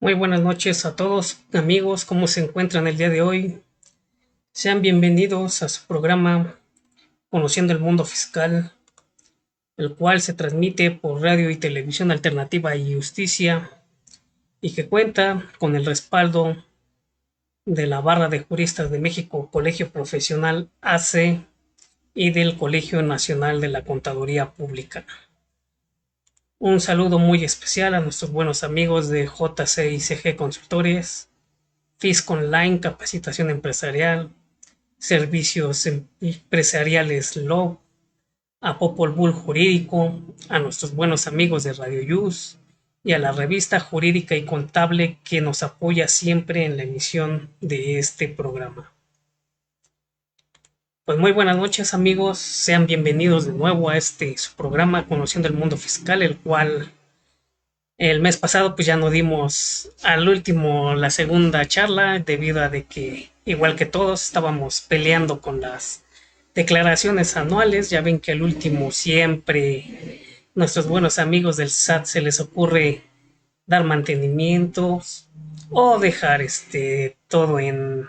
Muy buenas noches a todos, amigos, ¿cómo se encuentran el día de hoy? Sean bienvenidos a su programa Conociendo el Mundo Fiscal, el cual se transmite por radio y televisión alternativa y justicia y que cuenta con el respaldo de la Barra de Juristas de México, Colegio Profesional AC y del Colegio Nacional de la Contaduría Pública. Un saludo muy especial a nuestros buenos amigos de JC y CG Consultores, Fisco Online, Capacitación Empresarial, Servicios Empresariales Law, a Popol Vuh Jurídico, a nuestros buenos amigos de Radio Yus y a la revista jurídica y contable que nos apoya siempre en la emisión de este programa. Pues muy buenas noches, amigos, sean bienvenidos de nuevo a este su programa Conociendo el Mundo Fiscal, el cual el mes pasado pues ya no dimos al último la segunda charla debido a de que igual que todos estábamos peleando con las declaraciones anuales. Ya ven que al último siempre nuestros buenos amigos del SAT se les ocurre dar mantenimientos o dejar todo en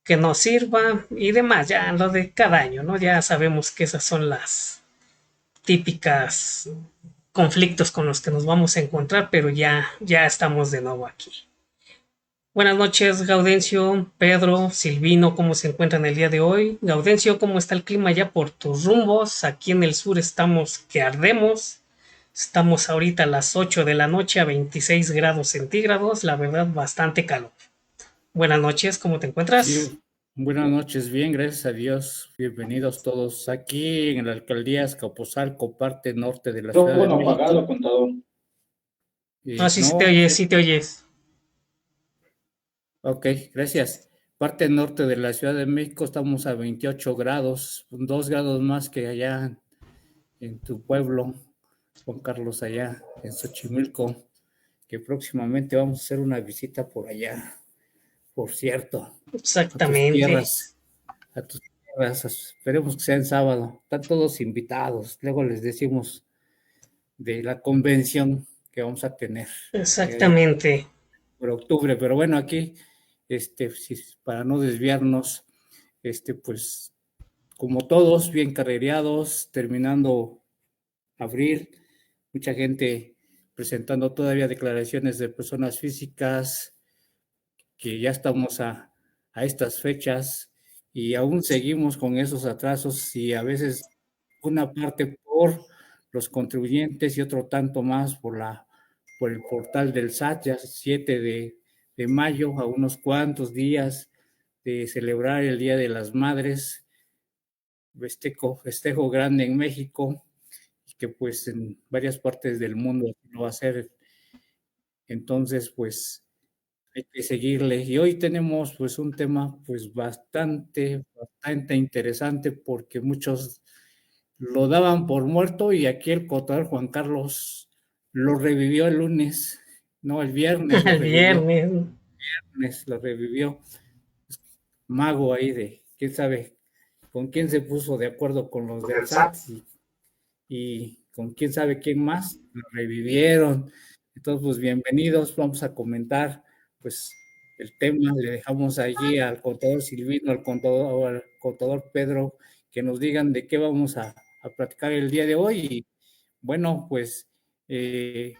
que nos sirva y demás, ya lo de cada año, ¿no? Ya sabemos que esas son las típicas conflictos con los que nos vamos a encontrar, pero ya estamos de nuevo aquí. Buenas noches, Gaudencio, Pedro, Silvino, ¿cómo se encuentran el día de hoy? Gaudencio, ¿cómo está el clima ya por tus rumbos? Aquí en el sur estamos que ardemos. Estamos ahorita a las 8 de la noche a 26 grados centígrados, la verdad bastante calor. Buenas noches, ¿cómo te encuentras? Sí, buenas noches, bien, gracias a Dios. Bienvenidos todos aquí en la alcaldía Azcapotzalco, parte norte de la Ciudad de Micrófono apagado, México. contador. Ah, sí, sí te No, oyes, sí te oyes. ok, gracias. Parte norte de la Ciudad de México estamos a 28 grados, 2 grados más que allá en tu pueblo, Juan Carlos, allá en Xochimilco, que próximamente vamos a hacer una visita por allá, por cierto, a tus Exactamente. tierras. A tus tierras, esperemos que sea en sábado. Están todos invitados. Luego les decimos de la convención que vamos a tener allá Exactamente. por octubre. Pero bueno, aquí, para no desviarnos, pues como todos, bien carrereados, terminando abril, mucha gente presentando todavía declaraciones de personas físicas, que ya estamos a estas fechas y aún seguimos con esos atrasos y a veces una parte por los contribuyentes y otro tanto más por el portal del SAT, ya 7 de mayo, a unos cuantos días de celebrar el Día de las Madres, festejo grande en México, y que pues en varias partes del mundo lo va a hacer. Entonces, pues hay que seguirle. Y hoy tenemos pues un tema pues bastante interesante porque muchos lo daban por muerto y aquí el contador Juan Carlos lo revivió el lunes, no, el viernes lo El revivió, viernes. lo revivió, mago ahí de, quién sabe con quién se puso de acuerdo con los del SAT y con quién sabe quién más, lo revivieron. Entonces, pues bienvenidos, vamos a comentar pues el tema, le dejamos allí al contador Silvino, al contador Pedro, que nos digan de qué vamos a platicar el día de hoy. Y bueno, pues eh,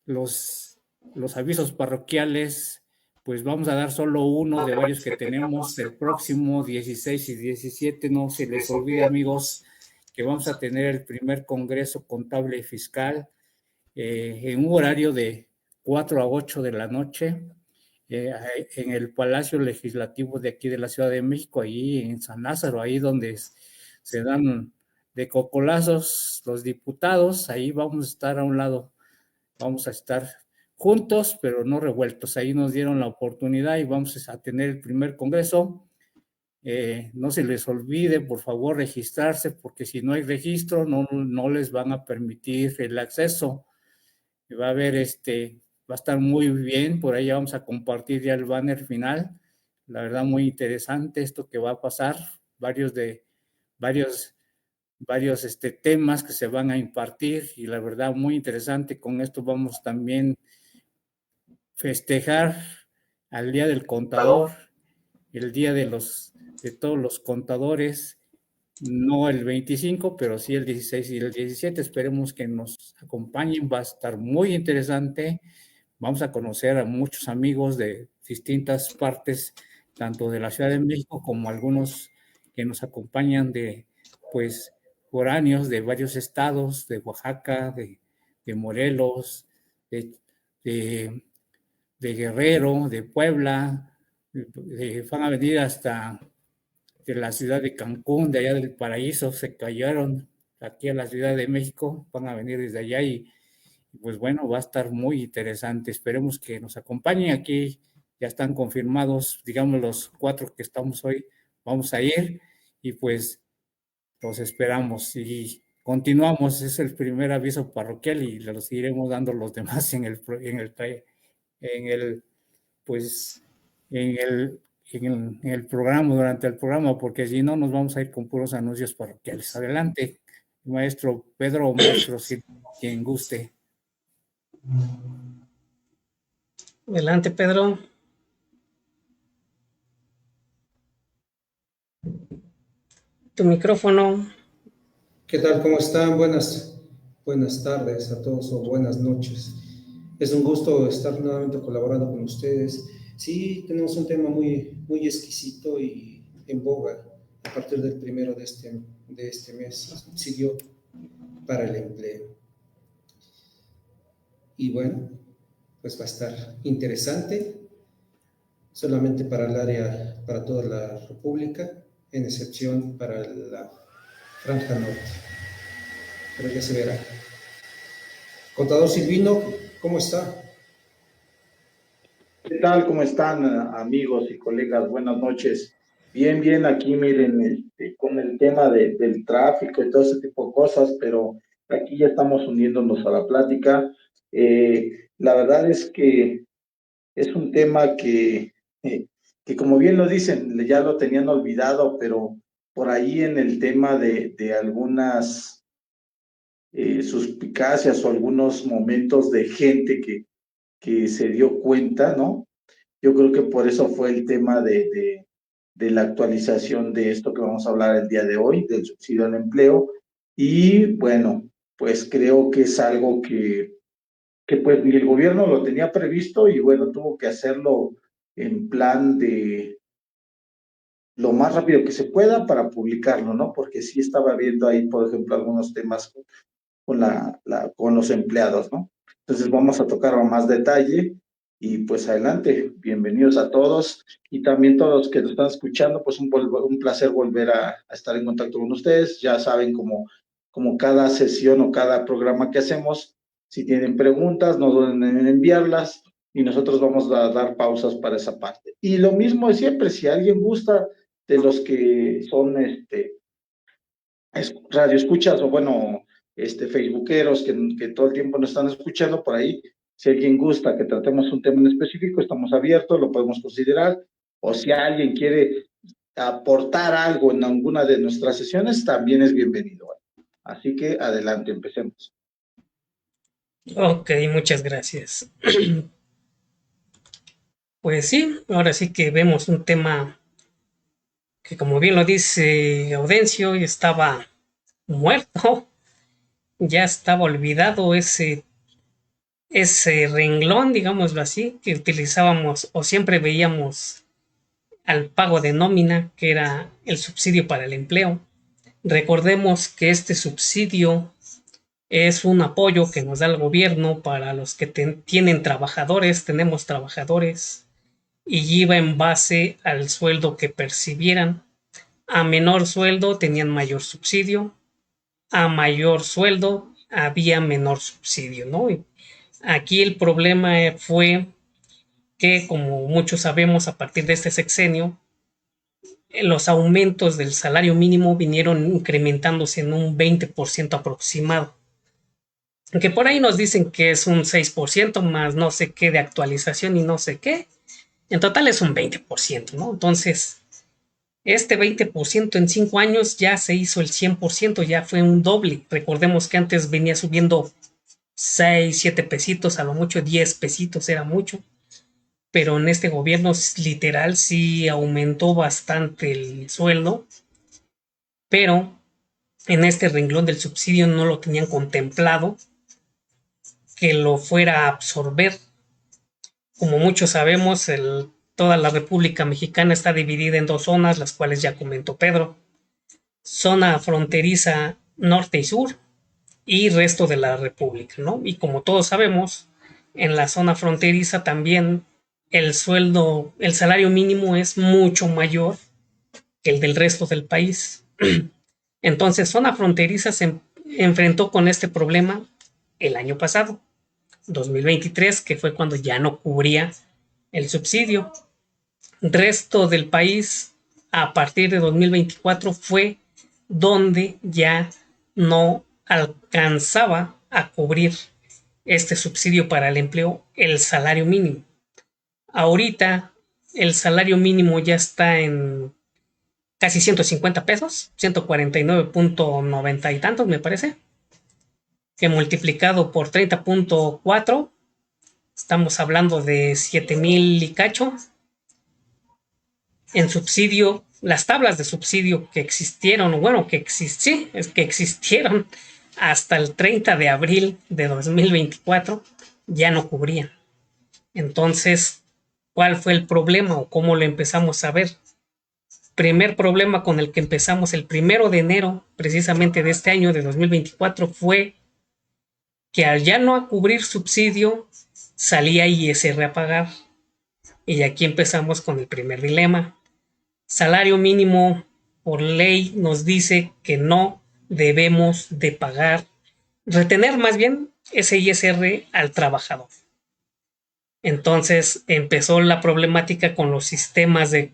los, los avisos parroquiales, pues vamos a dar solo uno de varios que tenemos el próximo 16 y 17, no se les olvide amigos que vamos a tener el primer Congreso Contable y Fiscal en un horario de 4 a 8 de la noche eh, en el Palacio Legislativo de aquí de la Ciudad de México, ahí en San Lázaro, ahí donde se dan de cocolazos los diputados, ahí vamos a estar a un lado, vamos a estar juntos, pero no revueltos. Ahí nos dieron la oportunidad y vamos a tener el primer Congreso. No se les olvide, por favor, registrarse, porque si no hay registro, no les van a permitir el acceso. Va a haber va a estar muy bien, por ahí vamos a compartir ya el banner final. La verdad, muy interesante esto que va a pasar, varios de varios varios temas que se van a impartir y la verdad muy interesante. Con esto vamos también festejar al Día del Contador, el día de todos los contadores, no el 25, pero sí el 16 y el 17. Esperemos que nos acompañen, va a estar muy interesante. Vamos a conocer a muchos amigos de distintas partes, tanto de la Ciudad de México como algunos que nos acompañan pues, foráneos de varios estados, de Oaxaca, de Morelos, de, de, de Guerrero, de Puebla, van a venir hasta de la ciudad de Cancún, de allá del paraíso, se cayeron aquí a la Ciudad de México, van a venir desde allá y pues bueno, va a estar muy interesante. Esperemos que nos acompañen aquí. Ya están confirmados, digamos, los 4 que estamos hoy. Vamos a ir y pues los esperamos y continuamos. Es el primer aviso parroquial y los seguiremos dando los demás en el pues, en el programa, durante el programa, porque si no nos vamos a ir con puros anuncios parroquiales. Adelante, maestro Pedro o maestro, si quien guste. Adelante, Pedro. Tu micrófono. ¿Qué tal? ¿Cómo están? Buenas tardes a todos o buenas noches. Es un gusto estar nuevamente colaborando con ustedes. Sí, tenemos un tema muy exquisito y en boga a partir del 1 de este mes, subsidio para el empleo. Y bueno, pues va a estar interesante, solamente para el área, para toda la República, en excepción para la Franja Norte. Pero ya se verá. Contador Silvino, ¿cómo está? ¿Qué tal? ¿Cómo están, amigos y colegas? Buenas noches. Bien, bien, aquí miren, con el tema del tráfico y todo ese tipo de cosas, pero aquí ya estamos uniéndonos a la plática. La verdad es que es un tema que como bien lo dicen, ya lo tenían olvidado, pero por ahí en el tema de algunas suspicacias o algunos momentos de gente que se dio cuenta, ¿no? Yo creo que por eso fue el tema de la actualización de esto que vamos a hablar el día de hoy, del subsidio al empleo. Y bueno, pues creo que es algo que pues ni el gobierno lo tenía previsto y bueno, tuvo que hacerlo en plan de lo más rápido que se pueda para publicarlo, ¿no? Porque sí estaba viendo ahí, por ejemplo, algunos temas con los empleados, ¿no? Entonces vamos a tocar a más detalle y pues adelante, bienvenidos a todos y también todos los que nos están escuchando, pues un placer volver a estar en contacto con ustedes. Ya saben, como cada sesión o cada programa que hacemos, si tienen preguntas, no duden en enviarlas y nosotros vamos a dar pausas para esa parte. Y lo mismo de siempre, si alguien gusta de los que son radio escuchas o bueno, facebookeros que todo el tiempo nos están escuchando por ahí, si alguien gusta que tratemos un tema en específico, estamos abiertos, lo podemos considerar, o si alguien quiere aportar algo en alguna de nuestras sesiones, también es bienvenido. Así que adelante, empecemos. Ok, muchas gracias. Pues sí, ahora sí que vemos un tema que, como bien lo dice Audencio, ya estaba muerto, ya estaba olvidado ese renglón, digámoslo así, que utilizábamos o siempre veíamos al pago de nómina, que era el subsidio para el empleo. Recordemos que este subsidio es un apoyo que nos da el gobierno para los que tienen trabajadores, tenemos trabajadores, y iba en base al sueldo que percibieran. A menor sueldo tenían mayor subsidio, a mayor sueldo había menor subsidio, ¿no? Y aquí el problema fue que, como muchos sabemos, a partir de este sexenio, los aumentos del salario mínimo vinieron incrementándose en un 20% aproximado. Que por ahí nos dicen que es un 6% más no sé qué de actualización y no sé qué. En total es un 20%, ¿no? Entonces, este 20% en 5 años ya se hizo el 100%, ya fue un doble. Recordemos que antes venía subiendo 6, 7 pesitos, a lo mucho 10 pesitos era mucho. pero en este gobierno literal sí aumentó bastante el sueldo, pero en este renglón del subsidio no lo tenían contemplado que lo fuera a absorber. Como muchos sabemos, toda la República Mexicana está dividida en dos zonas, las cuales ya comentó Pedro. Zona fronteriza norte y sur y resto de la República, ¿no? Y como todos sabemos, en la zona fronteriza también el sueldo, el salario mínimo es mucho mayor que el del resto del país. Entonces, zona fronteriza se enfrentó con este problema el año pasado, 2023, que fue cuando ya no cubría el subsidio. Resto del país, a partir de 2024, fue donde ya no alcanzaba a cubrir este subsidio para el empleo el salario mínimo. Ahorita el salario mínimo ya está en casi 150 pesos, 149.90 y tantos me parece, que multiplicado por 30.4 estamos hablando de 7,000 y cacho. En subsidio, las tablas de subsidio que existieron, bueno, que existieron hasta el 30 de abril de 2024, ya no cubrían. Entonces, ¿cuál fue el problema o cómo lo empezamos a ver? Primer problema con el que empezamos el 1 de enero, precisamente de este año de 2024, fue que al ya no cubrir subsidio, salía ISR a pagar. Y aquí empezamos con el primer dilema. Salario mínimo por ley nos dice que no debemos de pagar, retener más bien ese ISR al trabajador. Entonces empezó la problemática con los sistemas de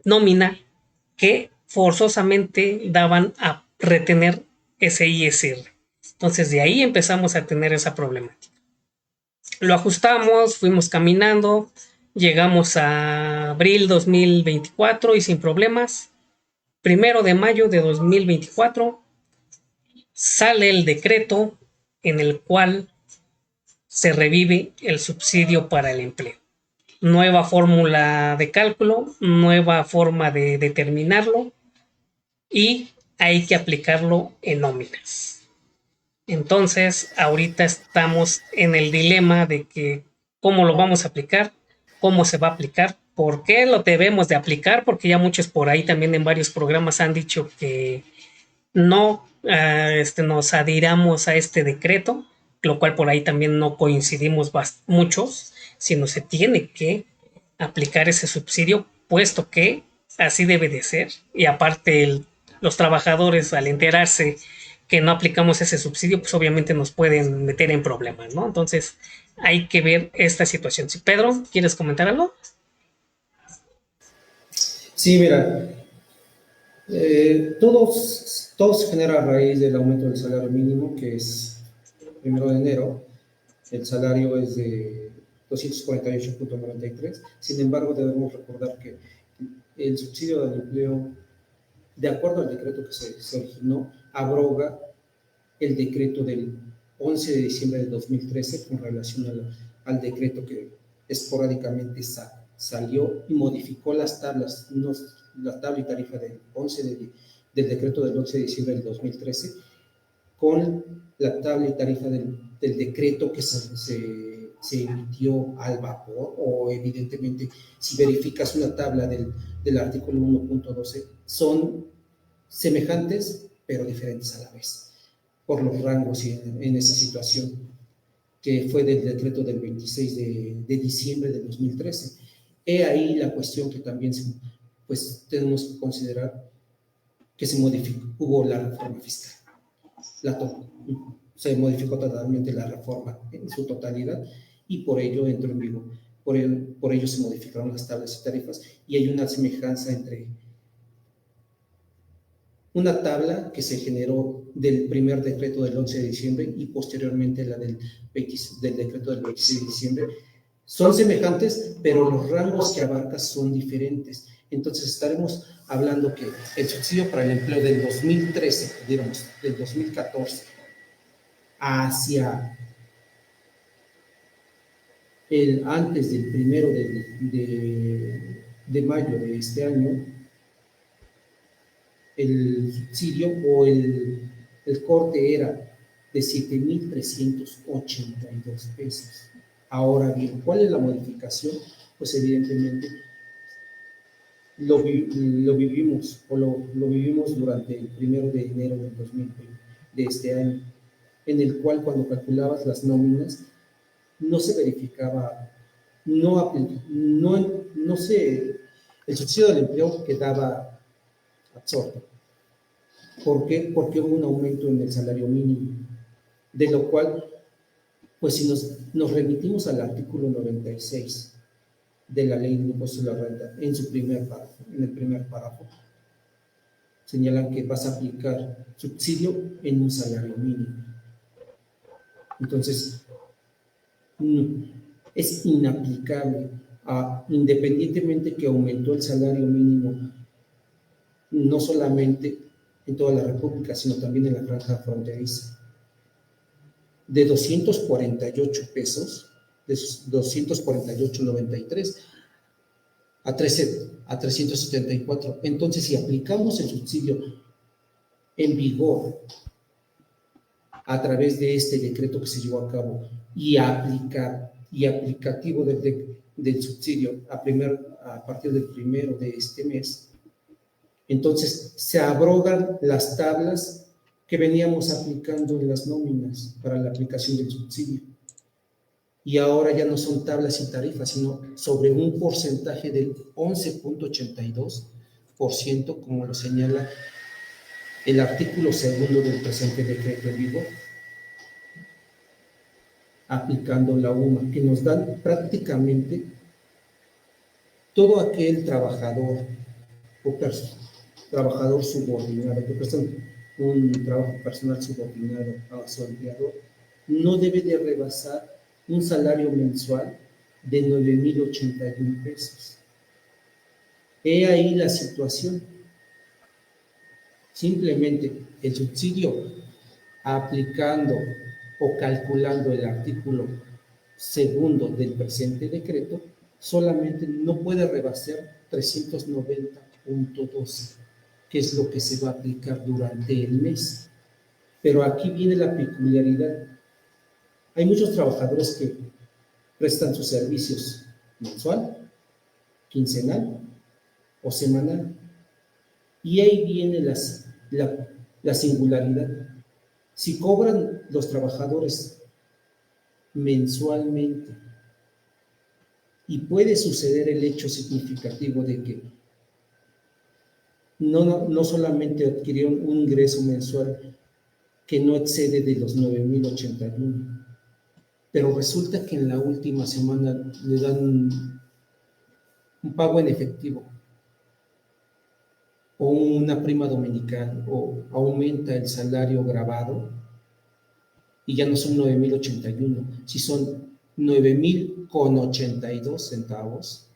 nómina que forzosamente daban a retener ese ISR. Entonces de ahí empezamos a tener esa problemática. Lo ajustamos, fuimos caminando, llegamos a abril 2024 y sin problemas. 1 de mayo de 2024 sale el decreto en el cual se revive el subsidio para el empleo. Nueva fórmula de cálculo, nueva forma de determinarlo y hay que aplicarlo en nóminas. Entonces, ahorita estamos en el dilema de que cómo lo vamos a aplicar, cómo se va a aplicar, por qué lo debemos de aplicar, porque ya muchos por ahí también en varios programas han dicho que no nos adhiramos a este decreto, lo cual por ahí también no coincidimos muchos, sino se tiene que aplicar ese subsidio, puesto que así debe de ser. Y aparte los trabajadores al enterarse que no aplicamos ese subsidio, pues obviamente nos pueden meter en problemas, ¿no? Entonces hay que ver esta situación. Si Pedro, ¿quieres comentar algo? Sí, mira, todo se genera a raíz del aumento del salario mínimo, que es 1 de enero. El salario es de 248.93. Sin embargo, debemos recordar que el subsidio del empleo, de acuerdo al decreto que se originó, abroga el decreto del 11 de diciembre de 2013 con relación al decreto que esporádicamente salió y modificó las tablas, la tabla y tarifa del decreto del 11 de diciembre del 2013 con la tabla y tarifa del decreto que se emitió al vapor, o evidentemente si verificas una tabla del artículo 1.12, son semejantes pero diferentes a la vez por los rangos y en esa situación, que fue del decreto del 26 de diciembre de 2013. He ahí la cuestión que también pues tenemos que considerar que se modificó, hubo la reforma fiscal. Se modificó totalmente la reforma en su totalidad y por ello entró en vigor. Por ello se modificaron las tablas y tarifas y hay una semejanza entre una tabla que se generó del primer decreto del 11 de diciembre y posteriormente la del decreto del 26 de diciembre. Son semejantes, pero los rangos que abarca son diferentes. Entonces estaremos hablando que el subsidio para el empleo del 2013, digamos, del 2014, hacia antes del 1 de mayo de este año, el subsidio o el corte era de 7,382 pesos. Ahora bien, ¿cuál es la modificación? Pues evidentemente lo vivimos durante el 1 de enero del 2020, de este año, en el cual cuando calculabas las nóminas no se verificaba, el subsidio del empleo quedaba absorto. ¿Por qué? Porque hubo un aumento en el salario mínimo, de lo cual, pues si nos remitimos al artículo 96 de la ley de impuesto a la renta, en el primer párrafo, señalan que vas a aplicar subsidio en un salario mínimo. Entonces, es inaplicable, independientemente que aumentó el salario mínimo, no solamente en toda la República, sino también en la franja fronteriza. De 248 pesos, de 248.93 a 374. Entonces, si aplicamos el subsidio en vigor a través de este decreto que se llevó a cabo y aplicativo del subsidio a partir del 1 de este mes, entonces se abrogan las tablas que veníamos aplicando en las nóminas para la aplicación del subsidio. Y ahora ya no son tablas y tarifas, sino sobre un porcentaje del 11.82%, como lo señala el artículo 2 del presente decreto en vigor, aplicando la UMA, que nos dan prácticamente todo aquel trabajador o trabajador subordinado, que presta un trabajo personal subordinado a su empleador, no debe de rebasar un salario mensual de 9,081 pesos. He ahí la situación. Simplemente el subsidio, aplicando o calculando el artículo 2 del presente decreto, solamente no puede rebasar 390.12, que es lo que se va a aplicar durante el mes. Pero aquí viene la peculiaridad. Hay muchos trabajadores que prestan sus servicios mensual, quincenal o semanal. Y ahí viene la singularidad. Si cobran los trabajadores mensualmente, y puede suceder el hecho significativo de que no solamente adquirieron un ingreso mensual que no excede de los 9,081, pero resulta que en la última semana le dan un pago en efectivo o una prima dominical o aumenta el salario gravado y ya no son 9,081, si son 9,000,82 centavos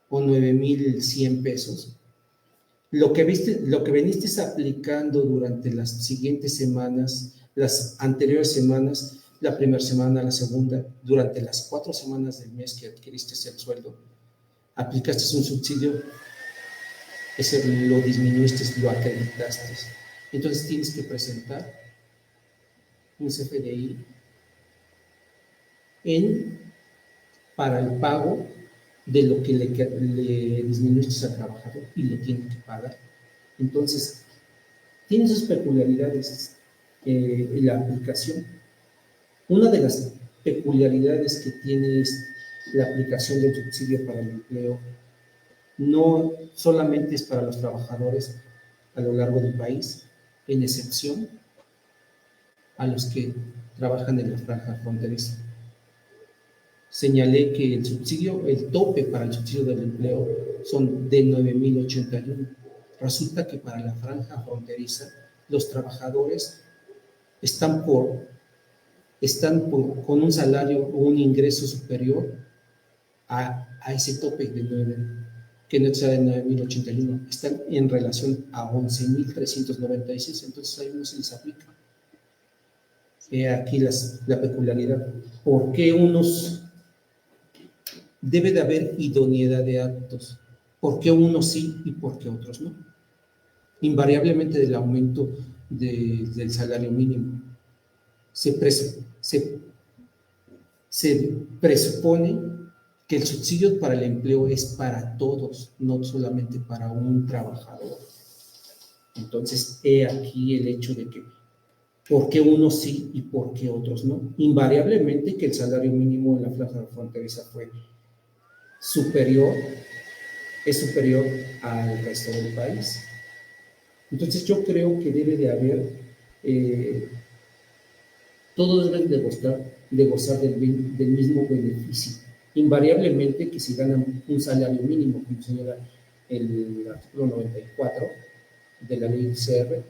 o 9,100 pesos. Lo que veniste aplicando durante las siguientes semanas, las anteriores semanas, la primera semana, la segunda, durante las 4 semanas del mes que adquiriste el sueldo, aplicaste un subsidio, ese lo disminuiste, lo acreditaste. Entonces tienes que presentar un CFDI para el pago de lo que le disminuiste al trabajador y le tiene que pagar. Entonces, tiene sus peculiaridades en la aplicación. Una de las peculiaridades que tiene es la aplicación del subsidio para el empleo. No solamente es para los trabajadores a lo largo del país, en excepción a los que trabajan en la franja fronteriza. Señalé que el tope para el subsidio del empleo son de 9,081. Resulta que para la franja fronteriza los trabajadores están con un salario o un ingreso superior a ese tope de 9, que no excede de 9,081. Están en relación a 11,396, entonces ahí no se les aplica. Aquí la peculiaridad. ¿Por qué unos debe de haber idoneidad de actos. ¿Por qué unos sí y por qué otros no? Invariablemente del aumento del salario mínimo. Se presupone que el subsidio para el empleo es para todos, no solamente para un trabajador. Entonces, he aquí el hecho de que ¿por qué unos sí y por qué otros no? Invariablemente que el salario mínimo en la franja fronteriza es superior al resto del país. Entonces yo creo que debe de haber, todos deben de gozar del mismo beneficio. Invariablemente que si ganan un salario mínimo, como señala el artículo 94 de la ley CR,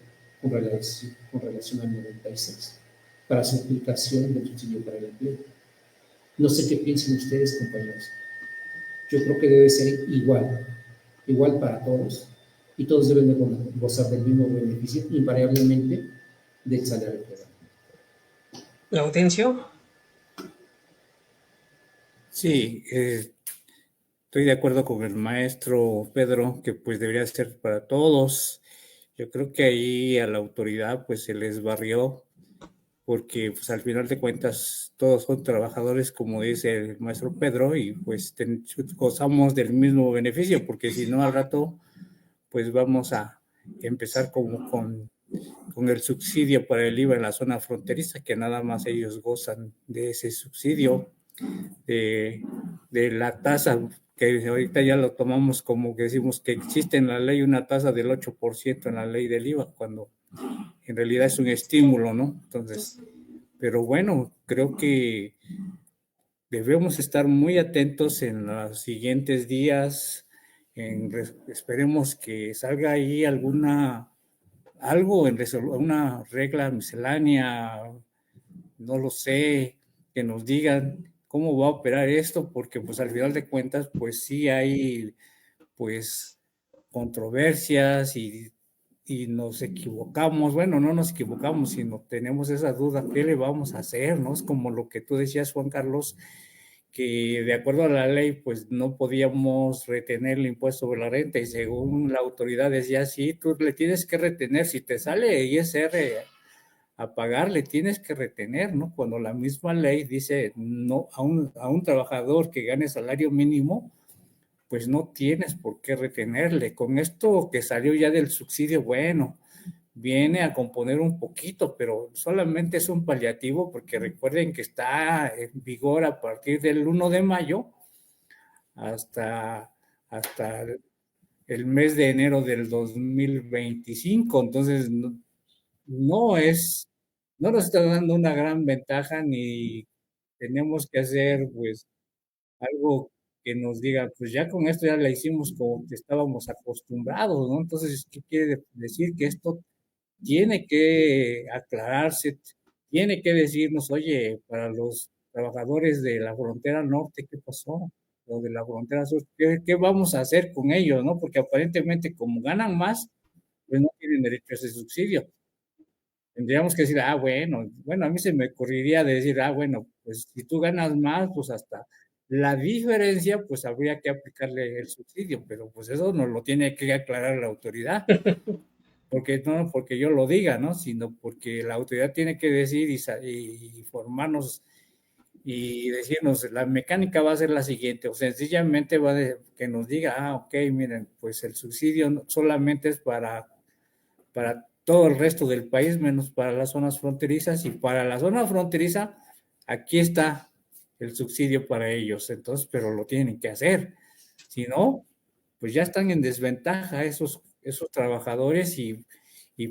con relación al 96, para su aplicación del subsidio para el empleo. No sé qué piensen ustedes, compañeros. Yo creo que debe ser igual para todos, y todos deben de gozar del mismo beneficio, invariablemente del salario que dan. Laudencio. Sí, estoy de acuerdo con el maestro Pedro, que pues debería ser para todos. Yo creo que ahí a la autoridad pues se les barrió, porque pues al final de cuentas todos son trabajadores, como dice el maestro Pedro, y pues gozamos del mismo beneficio, porque si no al rato pues vamos a empezar como con el subsidio para el IVA en la zona fronteriza, que nada más ellos gozan de ese subsidio, de la tasa, que ahorita ya lo tomamos como que decimos que existe en la ley una tasa del 8% en la ley del IVA, cuando en realidad es un estímulo, ¿no? Entonces, pero bueno, creo que debemos estar muy atentos en los siguientes días. Esperemos que salga ahí algo una regla miscelánea, no lo sé, que nos digan cómo va a operar esto, porque pues al final de cuentas pues sí hay pues controversias y nos equivocamos. Bueno, no nos equivocamos, sino tenemos esa duda, ¿qué le vamos a hacer? ¿No? Es como lo que tú decías, Juan Carlos, que de acuerdo a la ley, pues no podíamos retener el impuesto sobre la renta, y según la autoridad decía, sí, tú le tienes que retener, si te sale ISR a pagar, le tienes que retener, ¿no? Cuando la misma ley dice, no, a un trabajador que gane salario mínimo, pues no tienes por qué retenerle. Con esto que salió ya del subsidio, bueno, viene a componer un poquito, pero solamente es un paliativo, porque recuerden que está en vigor a partir del 1 de mayo hasta, hasta el mes de enero del 2025. Entonces, no es, no nos está dando una gran ventaja, ni tenemos que hacer pues algo que nos diga, pues ya con esto ya la hicimos como que estábamos acostumbrados, ¿no? Entonces, ¿qué quiere decir? Que esto tiene que aclararse, tiene que decirnos, oye, para los trabajadores de la frontera norte, ¿qué pasó? Los de la frontera sur, ¿qué vamos a hacer con ellos, no? Porque aparentemente como ganan más, pues no tienen derecho a ese subsidio. Tendríamos que decir, bueno, a mí se me ocurriría decir, bueno, pues si tú ganas más, pues hasta la diferencia, pues habría que aplicarle el subsidio, pero pues eso nos lo tiene que aclarar la autoridad, porque no porque yo lo diga, ¿no? Sino porque la autoridad tiene que decir y formarnos y decirnos, la mecánica va a ser la siguiente, o sencillamente que nos diga, ok, miren, pues el subsidio solamente es para todo el resto del país, menos para las zonas fronterizas, y para la zona fronteriza, aquí está el subsidio para ellos, entonces, pero lo tienen que hacer, si no, pues ya están en desventaja esos trabajadores, y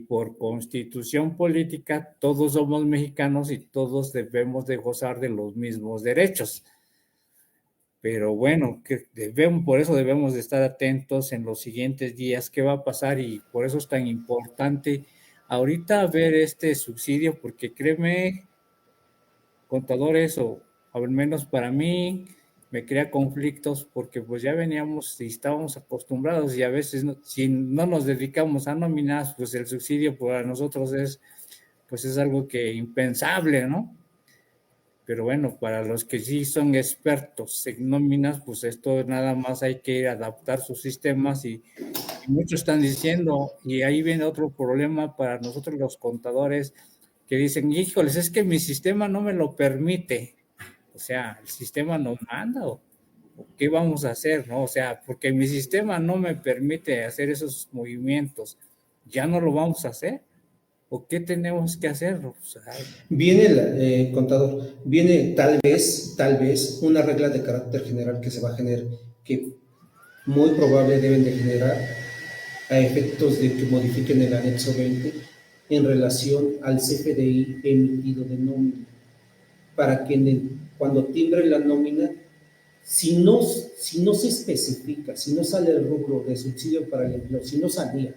por constitución política todos somos mexicanos y todos debemos de gozar de los mismos derechos. Pero bueno, por eso debemos de estar atentos en los siguientes días, qué va a pasar, y por eso es tan importante ahorita ver este subsidio, porque créeme, contadores, o al menos para mí, me crea conflictos, porque pues ya veníamos y estábamos acostumbrados, y a veces si no nos dedicamos a nóminas, pues el subsidio para nosotros pues es algo que impensable, ¿no? Pero bueno, para los que sí son expertos en nóminas, pues esto nada más hay que adaptar sus sistemas y muchos están diciendo, y ahí viene otro problema para nosotros los contadores, que dicen, híjoles, es que mi sistema no me lo permite. O sea, el sistema no manda, o qué vamos a hacer, ¿no? O sea, porque mi sistema no me permite hacer esos movimientos, ¿ya no lo vamos a hacer? ¿O qué tenemos que hacer? O sea, Viene, contador, viene tal vez, una regla de carácter general que se va a generar, que muy probable deben de generar a efectos de que modifiquen el anexo 20 en relación al CFDI emitido de nómina, para que cuando timbre la nómina, si no se especifica, si no sale el rubro de subsidio para el empleo, si no salía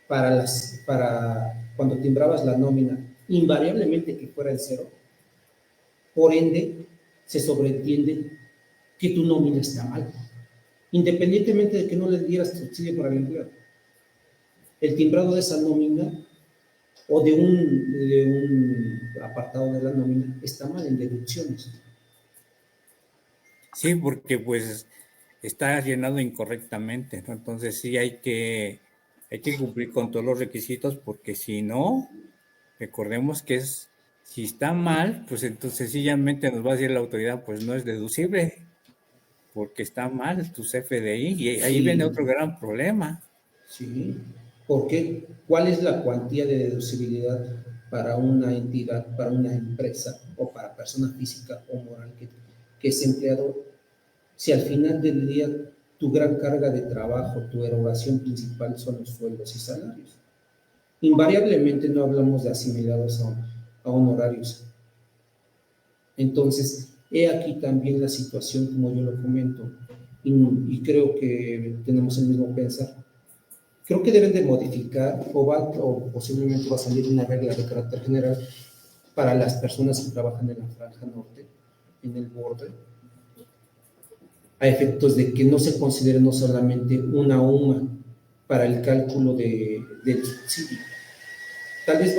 para cuando timbrabas la nómina, invariablemente que fuera el cero, por ende, se sobreentiende que tu nómina está mal, independientemente de que no le dieras subsidio para el empleo. El timbrado de esa nómina o de un apartado de la nómina está mal en deducciones. sí, porque pues está llenado incorrectamente, ¿no? Entonces sí hay que cumplir con todos los requisitos, porque si no, recordemos que si está mal, pues entonces sencillamente nos va a decir la autoridad, pues no es deducible, porque está mal tu CFDI, y ahí viene Sí, otro gran problema. sí. ¿Por qué? ¿Cuál es la cuantía de deducibilidad para una entidad, para una empresa o para persona física o moral que es empleador? Si al final del día tu gran carga de trabajo, tu erogación principal son los sueldos y salarios. Invariablemente no hablamos de asimilados a honorarios. Entonces, he aquí también la situación como yo lo comento, y creo que tenemos el mismo pensar. Creo que deben de modificar o posiblemente va a salir una regla de carácter general para las personas que trabajan en la franja norte, en el borde, a efectos de que no se considere no solamente una UMA para el cálculo del subsidio. Tal vez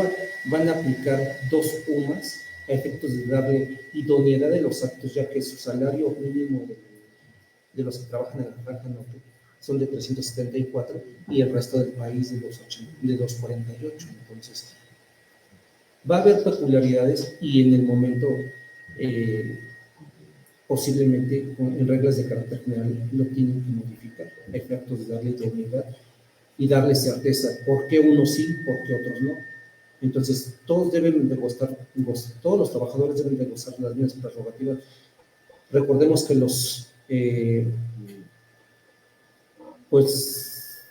van a aplicar dos UMAs a efectos de darle idoneidad de los actos, ya que su salario mínimo de los que trabajan en la franja norte son de 374 y el resto del país de 248. Entonces, va a haber peculiaridades y en el momento eh, posiblemente en reglas de carácter general lo tienen que modificar a efectos de darle idoneidad y darle certeza por qué unos sí, por qué otros no. Entonces, todos deben de todos los trabajadores deben de gozar las mismas prerrogativas. Recordemos que pues,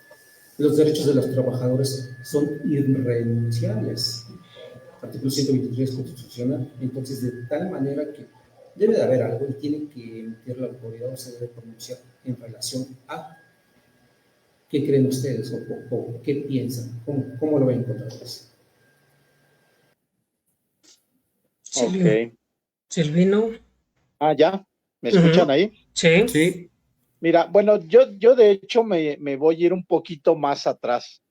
los derechos de los trabajadores son irrenunciables. Artículo 123 constitucional. Entonces, de tal manera que debe de haber algo y tiene que emitir la autoridad o se debe pronunciar en relación a qué creen ustedes o qué piensan, cómo lo ven encontrar eso. Silvio, Ok. Silvino. Ah, ya. ¿Me escuchan Ujú. ahí? Sí. Sí, Mira, bueno, yo de hecho me voy a ir un poquito más atrás.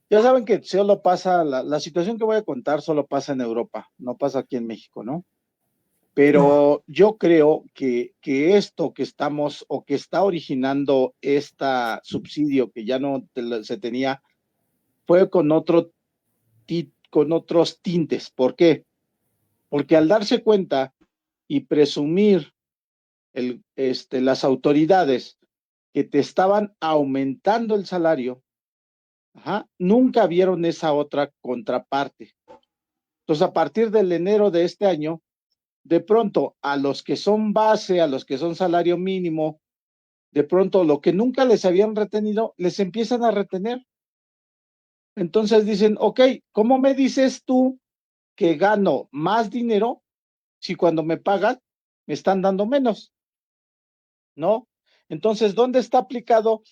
Ya saben que solo pasa, la situación que voy a contar solo pasa en Europa, no pasa aquí en México, ¿no? Pero yo creo que esto que estamos o que está originando esta subsidio que ya no se tenía fue con con otros tintes. ¿Por qué? Porque al darse cuenta y presumir las autoridades que te estaban aumentando el salario, ajá, nunca vieron esa otra contraparte. Entonces, a partir del enero de este año, de pronto a los que son base, a los que son salario mínimo, de pronto lo que nunca les habían retenido, les empiezan a retener. Entonces dicen, ok, ¿cómo me dices tú que gano más dinero si cuando me pagan me están dando menos? ¿No? Entonces, ¿dónde está aplicado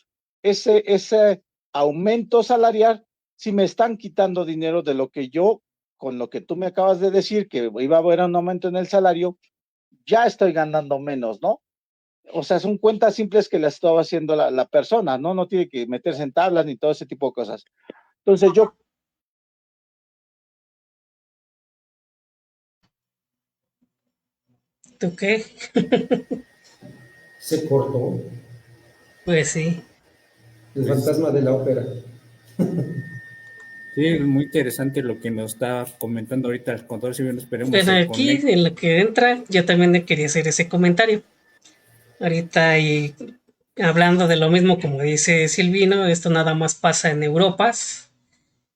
ese aumento salarial si me están quitando dinero de lo que yo, con lo que tú me acabas de decir, que iba a haber un aumento en el salario, ya estoy ganando menos, ¿no? O sea, son cuentas simples que las estaba haciendo la persona, ¿no? No tiene que meterse en tablas ni todo ese tipo de cosas. Entonces, yo ¿Tú qué? Se cortó. Pues sí. El Pues, fantasma de la ópera. sí, es muy interesante lo que nos está comentando ahorita el contador civil. Esperemos Bueno, se aquí conecte. en lo que entra, yo también le quería hacer ese comentario. Ahorita y hablando de lo mismo como dice Silvino, esto nada más pasa en Europa,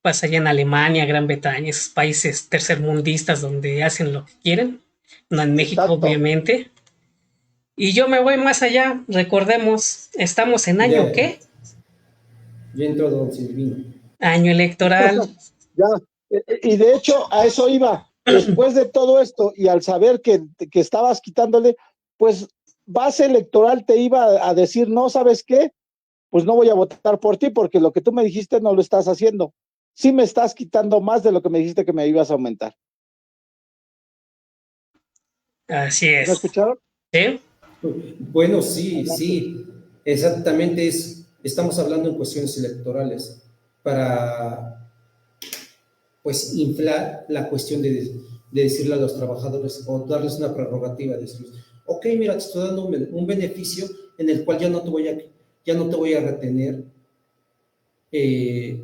pasa allá en Alemania, Gran Bretaña, esos países tercermundistas donde hacen lo que quieren, no en México Exacto. obviamente. Y yo me voy más allá, recordemos, estamos en Ya, año ¿qué? ya entró don Silvino. Año electoral. Ya. Y de hecho, a eso iba. Después de todo esto y al saber que estabas quitándole, pues base electoral te iba a decir, no, ¿sabes qué? Pues no voy a votar por ti porque lo que tú me dijiste no lo estás haciendo. Sí me estás quitando más de lo que me dijiste que me ibas a aumentar. Así ¿Me es. escucharon? ¿Sí? Bueno, sí, Adelante. sí, exactamente estamos hablando en cuestiones electorales para, pues, inflar la cuestión de decirle a los trabajadores o darles una prerrogativa, decirles, ok, mira, te estoy dando un beneficio en el cual ya no te voy a retener eh,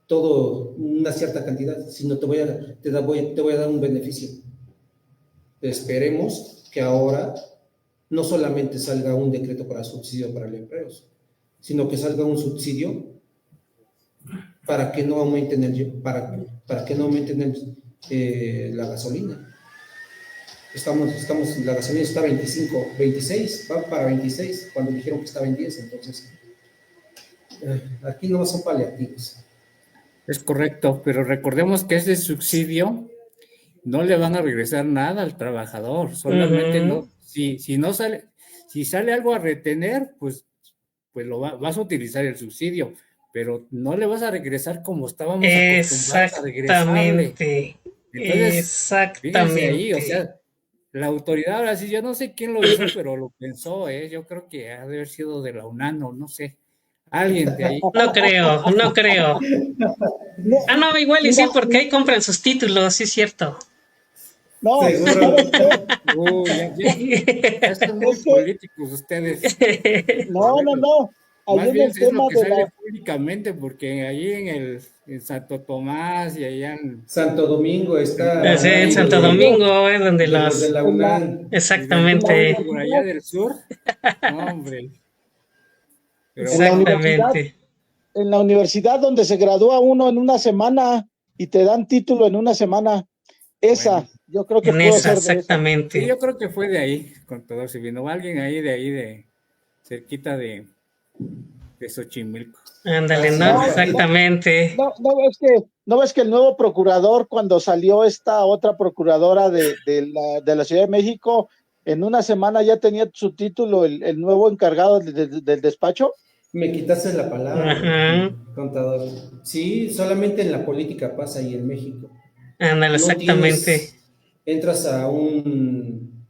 todo, una cierta cantidad, sino te voy a dar un beneficio. Esperemos que ahora no solamente salga un decreto para subsidio para el empleo, sino que salga un subsidio para que no aumenten para que no aumenten la gasolina. La gasolina está 25, 26, va para 26, cuando dijeron que estaba en 10, entonces aquí no son paliativos. Es correcto, pero recordemos que ese subsidio no le van a regresar nada al trabajador, solamente Ujú. no, si no sale, si sale algo a retener, pues vas a utilizar el subsidio, pero no le vas a regresar como estábamos acostumbrados a regresarle. Exactamente. Entonces, fíjense ahí, o Exactamente. sea, la autoridad, ahora sí, yo no sé quién lo hizo, pero lo pensó, ¿eh? Yo creo que ha de haber sido de la UNANO, no sé, alguien de ahí. No creo, no creo. No, Ah, no, igual y mira, sí, porque ahí compran sus títulos, sí es cierto. no, ¿sabes Seguro. qué? Ya son muy Es que, políticos ustedes. no, no, no. Ahí Más en bien el es lo tema que de sale la, públicamente, porque ahí en Santo Tomás y allá Santo Domingo en está Sí, al en lado Santo Santo Domingo, Domingo es donde de los de los... la en la, UNAM. y del en la norte Exactamente, por allá universidad, del sur, no, hombre, pero en la bueno, universidad, exactamente. en la universidad donde se gradúa uno en una semana y te dan título en una semana. bueno. Esa, yo creo que En pudo esa, ser de esa. Sí, exactamente. yo creo que fue de ahí, con todo, si vino alguien ahí de cerquita de Xochimilco. Ándale, ¿no? Así, No, Exactamente. no ves que el nuevo procurador, cuando salió esta otra procuradora de la Ciudad de México, en una semana ya tenía su título, el nuevo encargado del despacho. me quitaste la palabra, Ajá. contador. Sí, solamente en la política pasa y en México. Ándale, No exactamente. tienes, entras a un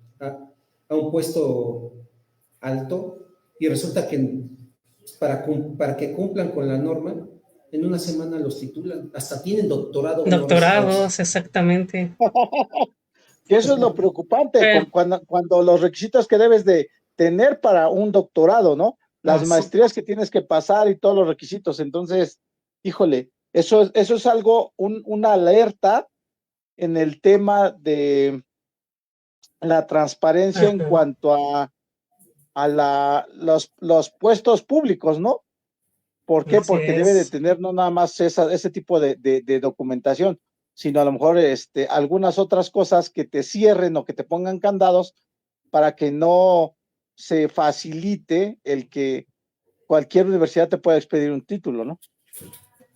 puesto alto y resulta que para que cumplan con la norma, en una semana los titulan. Hasta tienen doctorado honoris causa. Doctorados, exactamente. Que eso es lo preocupante, Pero, cuando los requisitos que debes de tener para un doctorado, ¿no? Las así, maestrías que tienes que pasar y todos los requisitos. Entonces, híjole, eso es algo, una alerta en el tema de la transparencia en ajá, cuanto a los puestos públicos, ¿no? ¿Por qué? así Porque debe de es. tener no nada más ese tipo de documentación, sino a lo mejor algunas otras cosas que te cierren o que te pongan candados para que no se facilite el que cualquier universidad te pueda expedir un título, ¿no?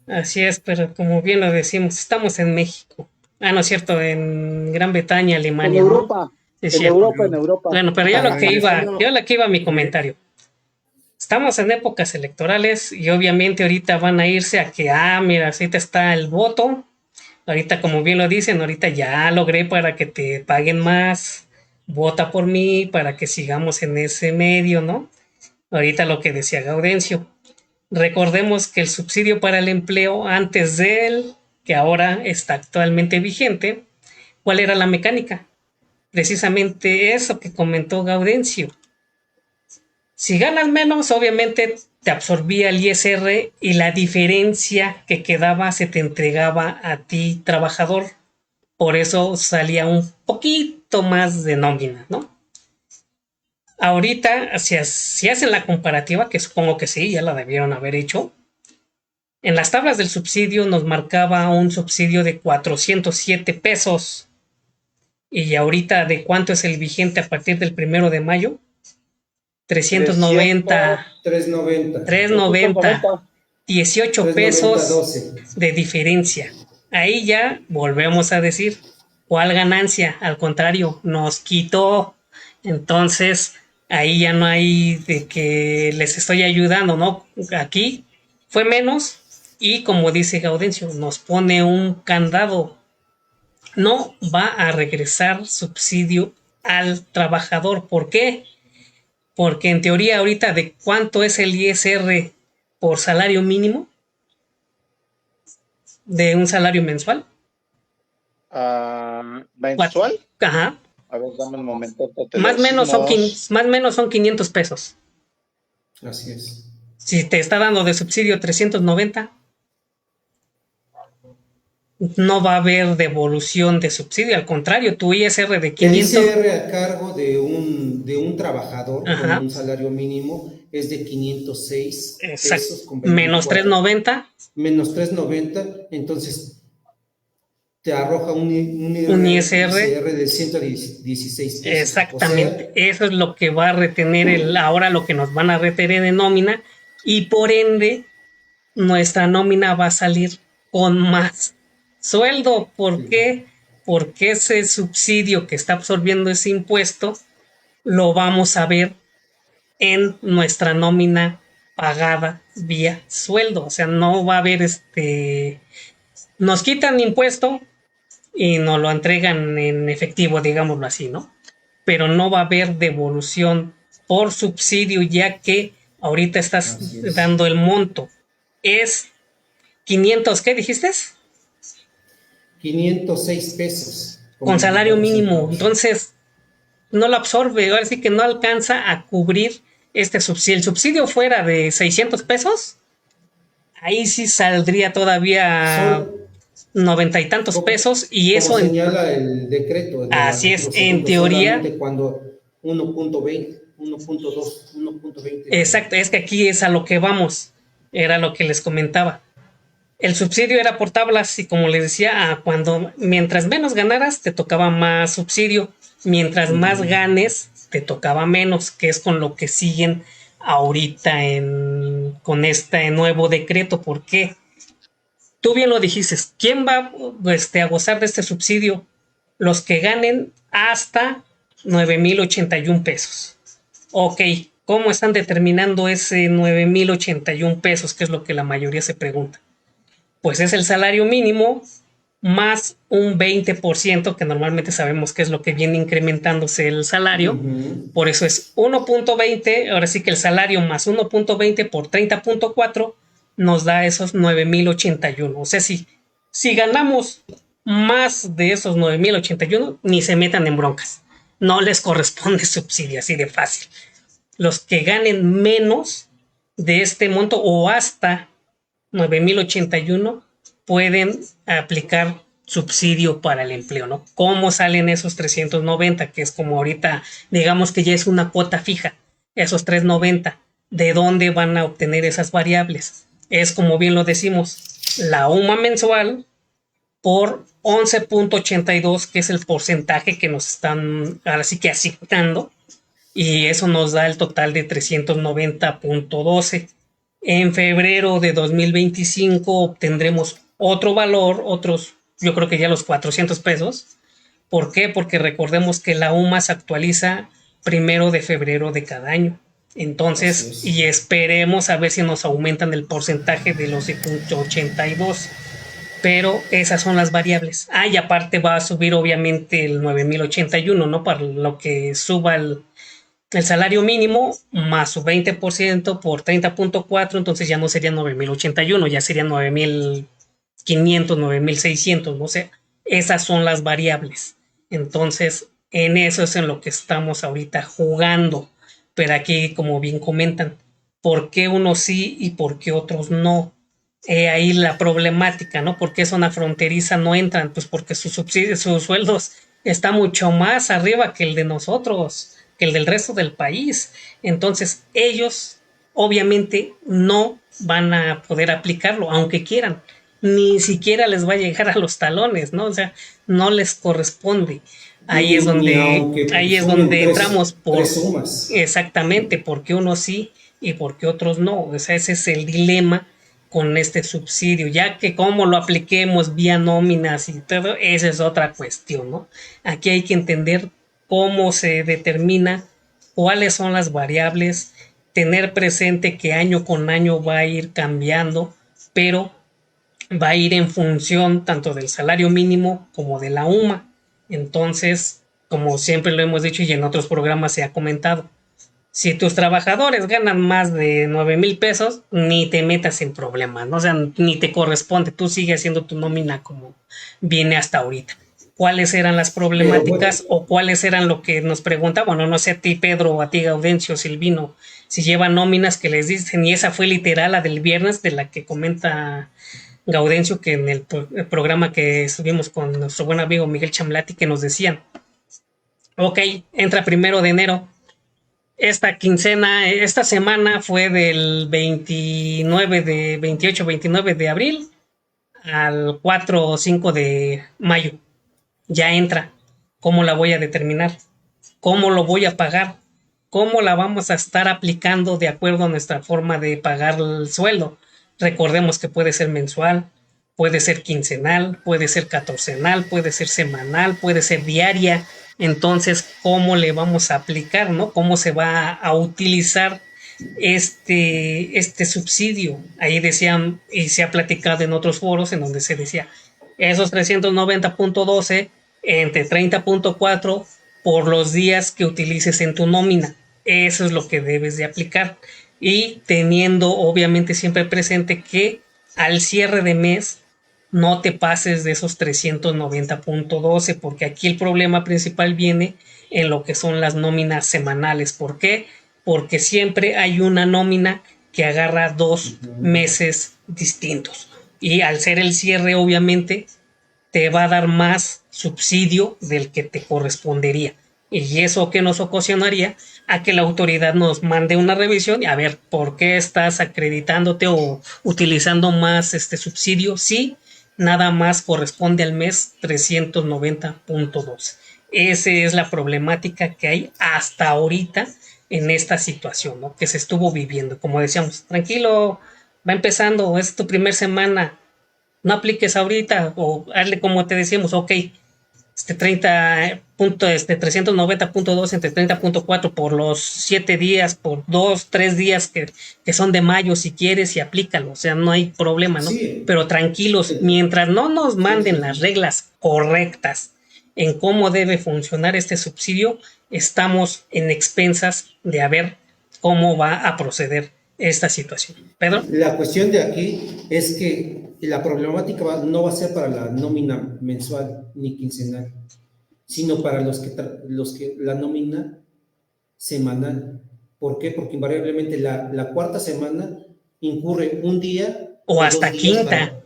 Así es, pero como bien lo decimos, estamos en México. Ah, no es cierto, en Gran Bretaña, En Alemania, ¿no? Europa, Sí, es en cierto. Europa, en Pero, Europa. Bueno, pero pero yo regresando, lo que iba a mi re- comentario. Estamos en épocas electorales y obviamente ahorita van a irse a que, mira, ahorita está el voto. Ahorita, como bien lo dicen, ahorita ya logré para que te paguen más. Vota por mí para que sigamos en ese medio, ¿no? Ahorita lo que decía Gaudencio. Recordemos que el subsidio para el empleo antes de él, que ahora está actualmente vigente, ¿cuál era la mecánica? precisamente eso que comentó Gaudencio. Si ganas menos, obviamente te absorbía el ISR y la diferencia que quedaba se te entregaba a ti, trabajador. Por eso salía un poquito más de nómina, ¿no? Ahorita, si hacen la comparativa, que supongo que sí, ya la debieron haber hecho, en las tablas del subsidio nos marcaba un subsidio de 407 pesos. Y ahorita, ¿de cuánto es el vigente a partir del 1 de mayo? 390. 390. 390. 18 pesos 12. de diferencia. Ahí ya volvemos a decir, ¿cuál ganancia? Al contrario, nos quitó. Entonces, ahí ya no hay de que les estoy ayudando, ¿no? Aquí fue menos y como dice Gaudencio, nos pone un candado. No va a regresar subsidio al trabajador. ¿Por qué? Porque en teoría ahorita, ¿de cuánto es el ISR por salario mínimo? ¿De un salario mensual? ¿Mensual? Ajá. A ver, dame un momento. Más o menos son 500 pesos. Así es. Si te está dando de subsidio 390, no va a haber devolución de subsidio. Al contrario, tu ISR de 500... El ISR a cargo de un trabajador con un salario mínimo es de 506 pesos. Con 24, menos 390. Menos 390, entonces te arroja un ISR de 116 pesos. Exactamente. O sea, eso es lo que va a retener ahora lo que nos van a retener en nómina y por ende nuestra nómina va a salir con más sueldo. ¿Por qué? Porque ese subsidio que está absorbiendo ese impuesto lo vamos a ver en nuestra nómina pagada vía sueldo. O sea, no va a haber nos quitan impuesto y nos lo entregan en efectivo, digámoslo así, ¿no? Pero no va a haber devolución por subsidio, ya que ahorita estás dando el monto. Es 500, ¿qué dijiste? 506 pesos. Con salario mínimo. Entonces, no lo absorbe. Ahora sí que no alcanza a cubrir este subsidio. Si el subsidio fuera de 600 pesos, ahí sí saldría todavía 90 y tantos pesos. Y como eso señala el decreto. Así es, en teoría. Cuando 1.20, 1.2, 1.20. Exacto, es que aquí es a lo que vamos. Era lo que les comentaba. El subsidio era por tablas y como les decía, mientras menos ganaras te tocaba más subsidio, mientras más ganes te tocaba menos, que es con lo que siguen ahorita con este nuevo decreto. ¿Por qué? Tú bien lo dijiste, ¿quién va a gozar de este subsidio? Los que ganen hasta 9,081 pesos. Ok, ¿cómo están determinando ese 9,081 pesos? Que es lo que la mayoría se pregunta. Pues es el salario mínimo más un 20%, que normalmente sabemos que es lo que viene incrementándose el salario. Por eso es 1.20, ahora sí que el salario más 1.20 por 30.4 nos da esos 9,081. O sea, si ganamos más de esos 9,081, ni se metan en broncas. No les corresponde subsidio, así de fácil. Los que ganen menos de este monto o hasta 9,081 pueden aplicar subsidio para el empleo, ¿no? ¿Cómo salen esos 390? Que es como ahorita, digamos que ya es una cuota fija, esos 390. ¿De dónde van a obtener esas variables? Es como bien lo decimos, la UMA mensual por 11.82, que es el porcentaje que nos están ahora sí que asignando, y eso nos da el total de 390.12. En febrero de 2025 obtendremos otro valor, yo creo que ya los 400 pesos. ¿Por qué? Porque recordemos que la UMA se actualiza 1 de febrero de cada año. Entonces, y esperemos a ver si nos aumentan el porcentaje de los 82. Pero esas son las variables. Y aparte va a subir obviamente el 9,081, ¿no? Para lo que suba el salario mínimo más su 20% por 30.4, entonces ya no sería 9,081, ya sería 9,500, 9,600, no sé. Esas son las variables. Entonces, En eso es en lo que estamos ahorita jugando. Pero aquí, como bien comentan, ¿por qué unos sí y por qué otros no? Ahí la problemática, ¿no? ¿Por qué zona fronteriza no entran? Pues porque sus subsidios, sus sueldos está mucho más arriba que el de nosotros, que el del resto del país. Entonces, ellos obviamente no van a poder aplicarlo, aunque quieran. Ni siquiera les va a llegar a los talones, ¿no? O sea, no les corresponde. Ni aunque Ahí es sumen donde entramos tres por sumas. exactamente por qué unos sí y por qué otros no. O sea, ese es el dilema con este subsidio, ya que cómo lo apliquemos vía nóminas y todo, esa es otra cuestión, ¿no? Aquí hay que entender cómo se determina, cuáles son las variables, tener presente que año con año va a ir cambiando, pero va a ir en función tanto del salario mínimo como de la UMA. Entonces, como siempre lo hemos dicho y en otros programas se ha comentado, si tus trabajadores ganan más de 9,000 pesos, ni te metas en problemas, ¿no? O sea, ni te corresponde, tú sigues haciendo tu nómina como viene hasta ahorita. ¿Cuáles eran las Pero bueno, problemáticas o cuáles eran lo que nos preguntaban? Bueno, no sé a ti, Pedro, o a ti, Gaudencio, Silvino, si llevan nóminas que les dicen, y esa fue literal la del viernes de la que comenta Gaudencio, que en el programa que estuvimos con nuestro buen amigo Miguel Chamlati, que nos decían, ok, entra 1 de enero, esta quincena, esta semana fue del 29 de abril al 4 o 5 de mayo. Ya entra. ¿Cómo la voy a determinar? ¿Cómo lo voy a pagar? ¿Cómo la vamos a estar aplicando de acuerdo a nuestra forma de pagar el sueldo? Recordemos que puede ser mensual, puede ser quincenal, puede ser catorcenal, puede ser semanal, puede ser diaria. Entonces, ¿cómo le vamos a aplicar, no? ¿Cómo se va a utilizar este subsidio? Ahí decían, y se ha platicado en otros foros en donde se decía, esos 390.12 entre 30.4 por los días que utilices en tu nómina. Eso es lo que debes de aplicar. Y teniendo obviamente siempre presente que al cierre de mes no te pases de esos 390.12, porque aquí el problema principal viene en lo que son las nóminas semanales. ¿Por qué? Porque siempre hay una nómina que agarra dos meses distintos. Y al ser el cierre, obviamente, te va a dar más subsidio del que te correspondería. Y eso que nos ocasionaría a que la autoridad nos mande una revisión y a ver por qué estás acreditándote o utilizando más este subsidio si nada más corresponde al mes 390.12. Esa es la problemática que hay hasta ahorita en esta situación, ¿no? Que se estuvo viviendo. Como decíamos, tranquilo, va empezando, es tu primer semana, no apliques ahorita o hazle como te decíamos, ok, 390.2 entre 30.4 por los 7 días, por 2, 3 días que son de mayo, si quieres, y aplícalo, o sea, no hay problema, ¿no? sí, Pero tranquilos, mientras no nos sí, sí, manden las sí. reglas correctas en cómo debe funcionar este subsidio, estamos en expensas de a ver cómo va a proceder esta situación. Pedro. La cuestión de aquí es que la problemática no va a ser para la nómina mensual ni quincenal, sino para los que la nómina semanal. ¿Por qué? Porque invariablemente la cuarta semana incurre un día O o hasta 2 días quinta. para,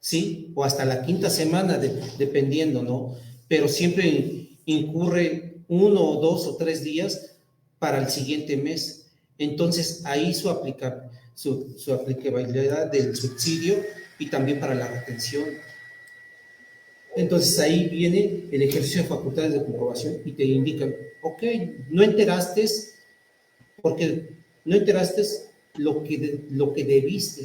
sí, o hasta la quinta semana, dependiendo, ¿no? Pero siempre incurre 1 o 2 o 3 días para el siguiente mes. Entonces, ahí su aplicabilidad del subsidio y también para la retención. Entonces, ahí viene el ejercicio de facultades de comprobación y te indican, ok, no enteraste porque no enteraste lo que debiste.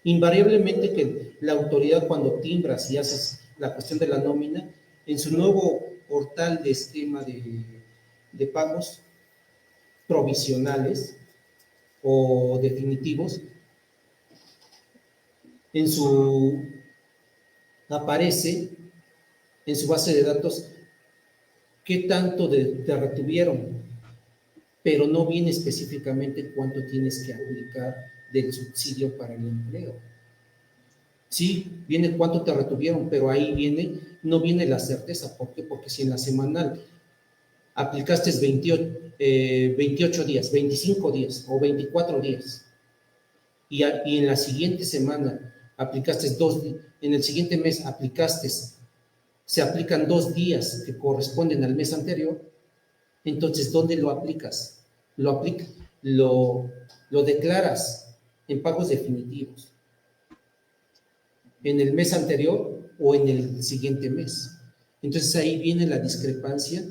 Invariablemente que la autoridad cuando timbras y haces la cuestión de la nómina, en su nuevo portal de esquema de pagos provisionales o definitivos, en su aparece en su base de datos qué tanto te retuvieron, pero no viene específicamente cuánto tienes que aplicar del subsidio para el empleo. Sí, viene cuánto te retuvieron, pero ahí viene, no viene la certeza. ¿Por qué? Porque si en la semanal aplicaste 28 días, 25 días o 24 días, y en la siguiente semana aplicaste en el siguiente mes se aplican 2 días que corresponden al mes anterior, entonces, ¿dónde lo aplicas? Lo, lo declaras en pagos definitivos, en el mes anterior o en el siguiente mes. Entonces ahí viene la discrepancia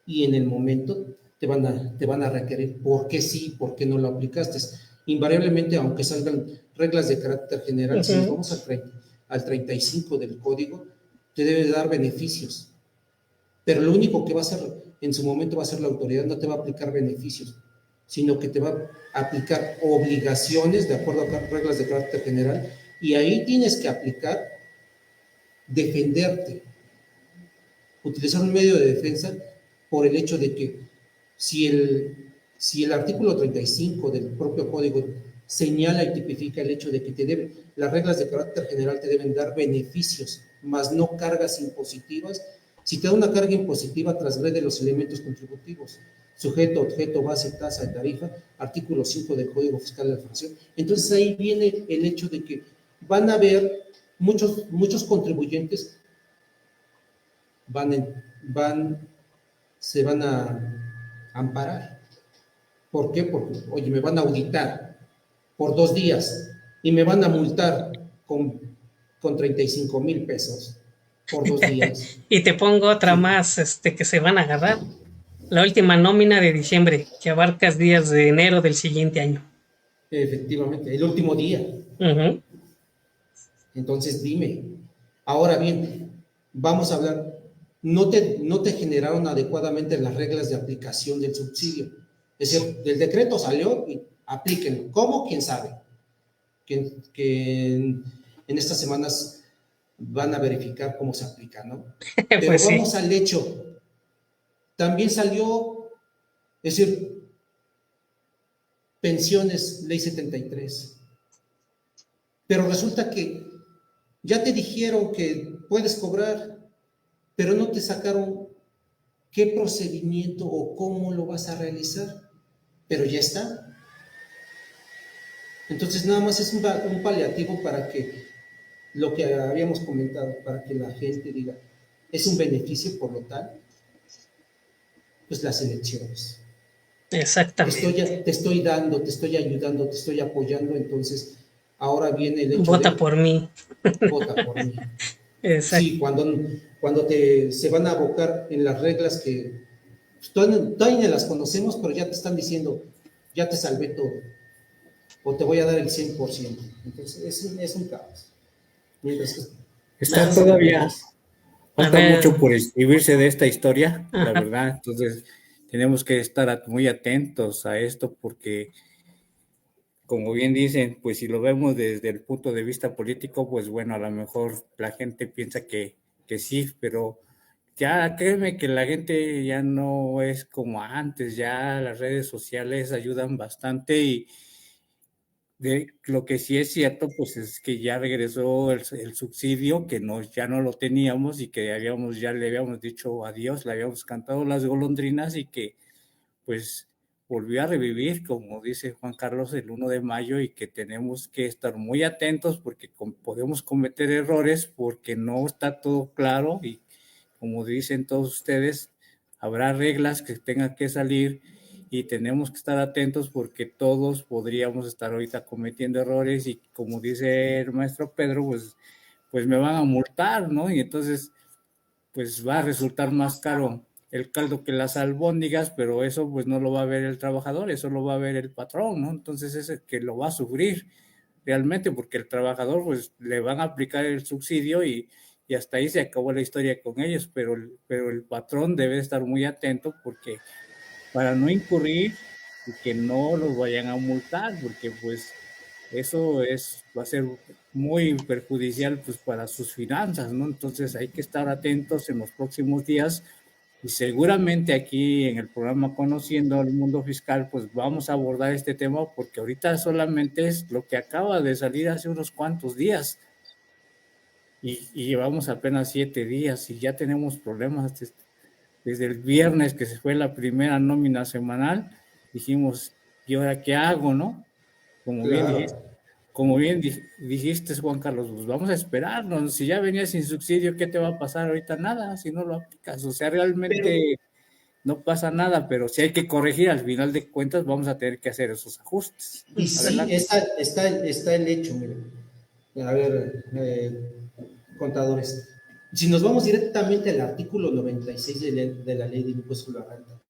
y en el momento te van a requerir por qué sí, por qué no lo aplicaste. Invariablemente, aunque salgan reglas de carácter general, si nos vamos al 35 del código, te debe dar beneficios. Pero lo único que va a hacer en su momento va a ser la autoridad, no te va a aplicar beneficios, sino que te va a aplicar obligaciones de acuerdo a reglas de carácter general, y ahí tienes que aplicar, defenderte, utilizar un medio de defensa por el hecho de que si el artículo 35 del propio código señala y tipifica el hecho de que las reglas de carácter general te deben dar beneficios, más no cargas impositivas. Si te da una carga impositiva, transgrede los elementos contributivos: sujeto, objeto, base, tasa, tarifa, artículo 5 del Código Fiscal de la Federación. Entonces ahí viene el hecho de que van a haber muchos contribuyentes se van a amparar. ¿Por qué? Porque, oye, me van a auditar por 2 días y me van a multar con 35,000 pesos por 2 días. Y te pongo otra más, que se van a agarrar. La última nómina de diciembre, que abarcas días de enero del siguiente año. Efectivamente, el último día. Uh-huh. Entonces dime, ahora bien, vamos a hablar, no te generaron adecuadamente las reglas de aplicación del subsidio. Es decir, el decreto salió y aplíquenlo. ¿Cómo? ¿Quién sabe? Que en estas semanas van a verificar cómo se aplica, ¿no? Pero Pues vamos sí. al hecho. También salió, es decir, pensiones, ley 73. Pero resulta que ya te dijeron que puedes cobrar, pero no te sacaron qué procedimiento o cómo lo vas a realizar. Pero ya está. Entonces nada más es un paliativo para que lo que habíamos comentado, para que la gente diga, es un beneficio, por lo tal, pues las elecciones. Exactamente. Te estoy dando, te estoy ayudando, te estoy apoyando, entonces ahora viene el hecho Vota de por mí. vota por mí. Exacto. Sí, cuando se van a abocar en las reglas que todavía ni las conocemos, pero ya te están diciendo, ya te salvé todo, o te voy a dar el 100%. Entonces es un caos. Mientras que Está más todavía, A falta ver. mucho por escribirse de esta historia, la Ajá. verdad. Entonces, tenemos que estar muy atentos a esto porque, como bien dicen, pues si lo vemos desde el punto de vista político, pues bueno, a lo mejor la gente piensa que sí, pero ya créeme que la gente ya no es como antes, ya las redes sociales ayudan bastante y lo que sí es cierto, pues es que ya regresó el subsidio, que ya no lo teníamos y que ya le habíamos dicho adiós, le habíamos cantado las golondrinas y que pues volvió a revivir, como dice Juan Carlos, el 1 de mayo y que tenemos que estar muy atentos porque podemos cometer errores porque no está todo claro y como dicen todos ustedes, habrá reglas que tengan que salir y tenemos que estar atentos porque todos podríamos estar ahorita cometiendo errores y como dice el maestro Pedro, pues me van a multar, ¿no? Y entonces pues va a resultar más caro el caldo que las albóndigas, pero eso pues no lo va a ver el trabajador, eso lo va a ver el patrón, ¿no? Entonces es el que lo va a sufrir realmente porque el trabajador pues le van a aplicar el subsidio y hasta ahí se acabó la historia con ellos, pero el patrón debe estar muy atento porque para no incurrir y que no los vayan a multar, porque pues eso va a ser muy perjudicial pues para sus finanzas, ¿no? Entonces hay que estar atentos en los próximos días y seguramente aquí en el programa Conociendo el Mundo Fiscal pues vamos a abordar este tema porque ahorita solamente es lo que acaba de salir hace unos cuantos días. y llevamos apenas 7 días y ya tenemos problemas desde el viernes que se fue la primera nómina semanal. Dijimos, ¿y ahora qué hago, no? Como bien dijiste, Claro. dijiste, Juan Carlos, pues vamos a esperarnos. Si ya venías sin subsidio, ¿qué te va a pasar ahorita? Nada, si no lo aplicas. O sea, Pero, realmente no pasa nada, pero si hay que corregir, al final de cuentas vamos a tener que hacer esos ajustes. y sí, Adelante. está el hecho, miren. A ver, contadores. Si nos vamos directamente al artículo 96 de la ley de impuesto a la renta,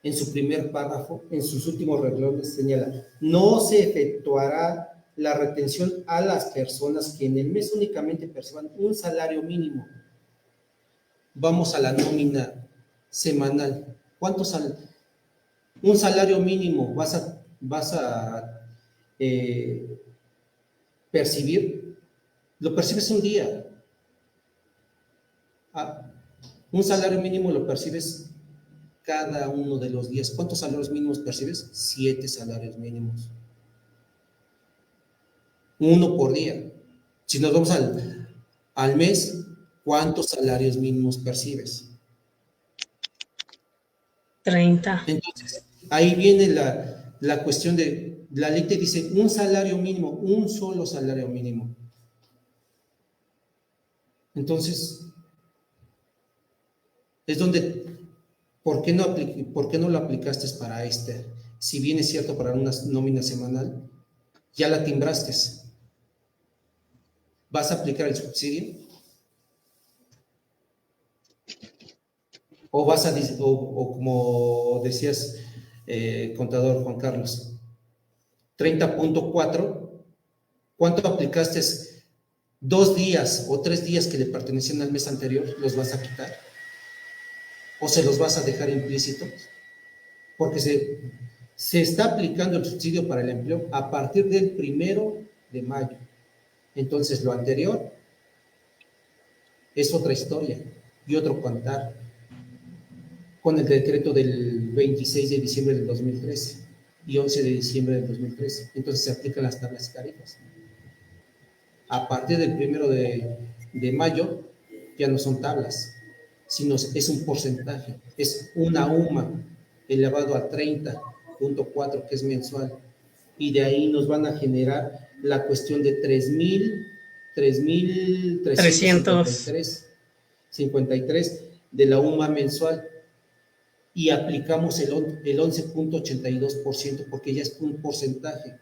en su primer párrafo, en sus últimos renglones, señala, no se efectuará la retención a las personas que en el mes únicamente perciban un salario mínimo. Vamos a la nómina semanal. ¿Cuánto sale? Un salario mínimo vas a percibir, lo percibes un día. Ah, un salario mínimo lo percibes cada uno de los días. ¿Cuántos salarios mínimos percibes? 7 salarios mínimos. Uno por día. Si nos vamos al mes, ¿cuántos salarios mínimos percibes? 30. Entonces, ahí viene la cuestión de, la ley te dice un salario mínimo, un solo salario mínimo. Entonces, es donde, ¿por qué no lo aplicaste para este? Si bien es cierto para una nómina semanal, ya la timbraste. ¿Vas a aplicar el subsidio? ¿O vas a, o como decías, contador Juan Carlos, 30.4, ¿cuánto aplicaste? 2 días o 3 días que le pertenecían al mes anterior, ¿los vas a quitar? ¿O se los vas a dejar implícitos? Porque se está aplicando el subsidio para el empleo a partir del 1 de mayo. Entonces, lo anterior es otra historia y otro contar, con el decreto del 26 de diciembre del 2013 y 11 de diciembre del 2013. Entonces se aplican las tablas y tarifas. A partir del 1 de mayo ya no son tablas, sino es un porcentaje, es una UMA elevado a 30.4, que es mensual, y de ahí nos van a generar la cuestión de 300. 3.353 de la UMA mensual, y aplicamos el 11.82%, porque ya es un porcentaje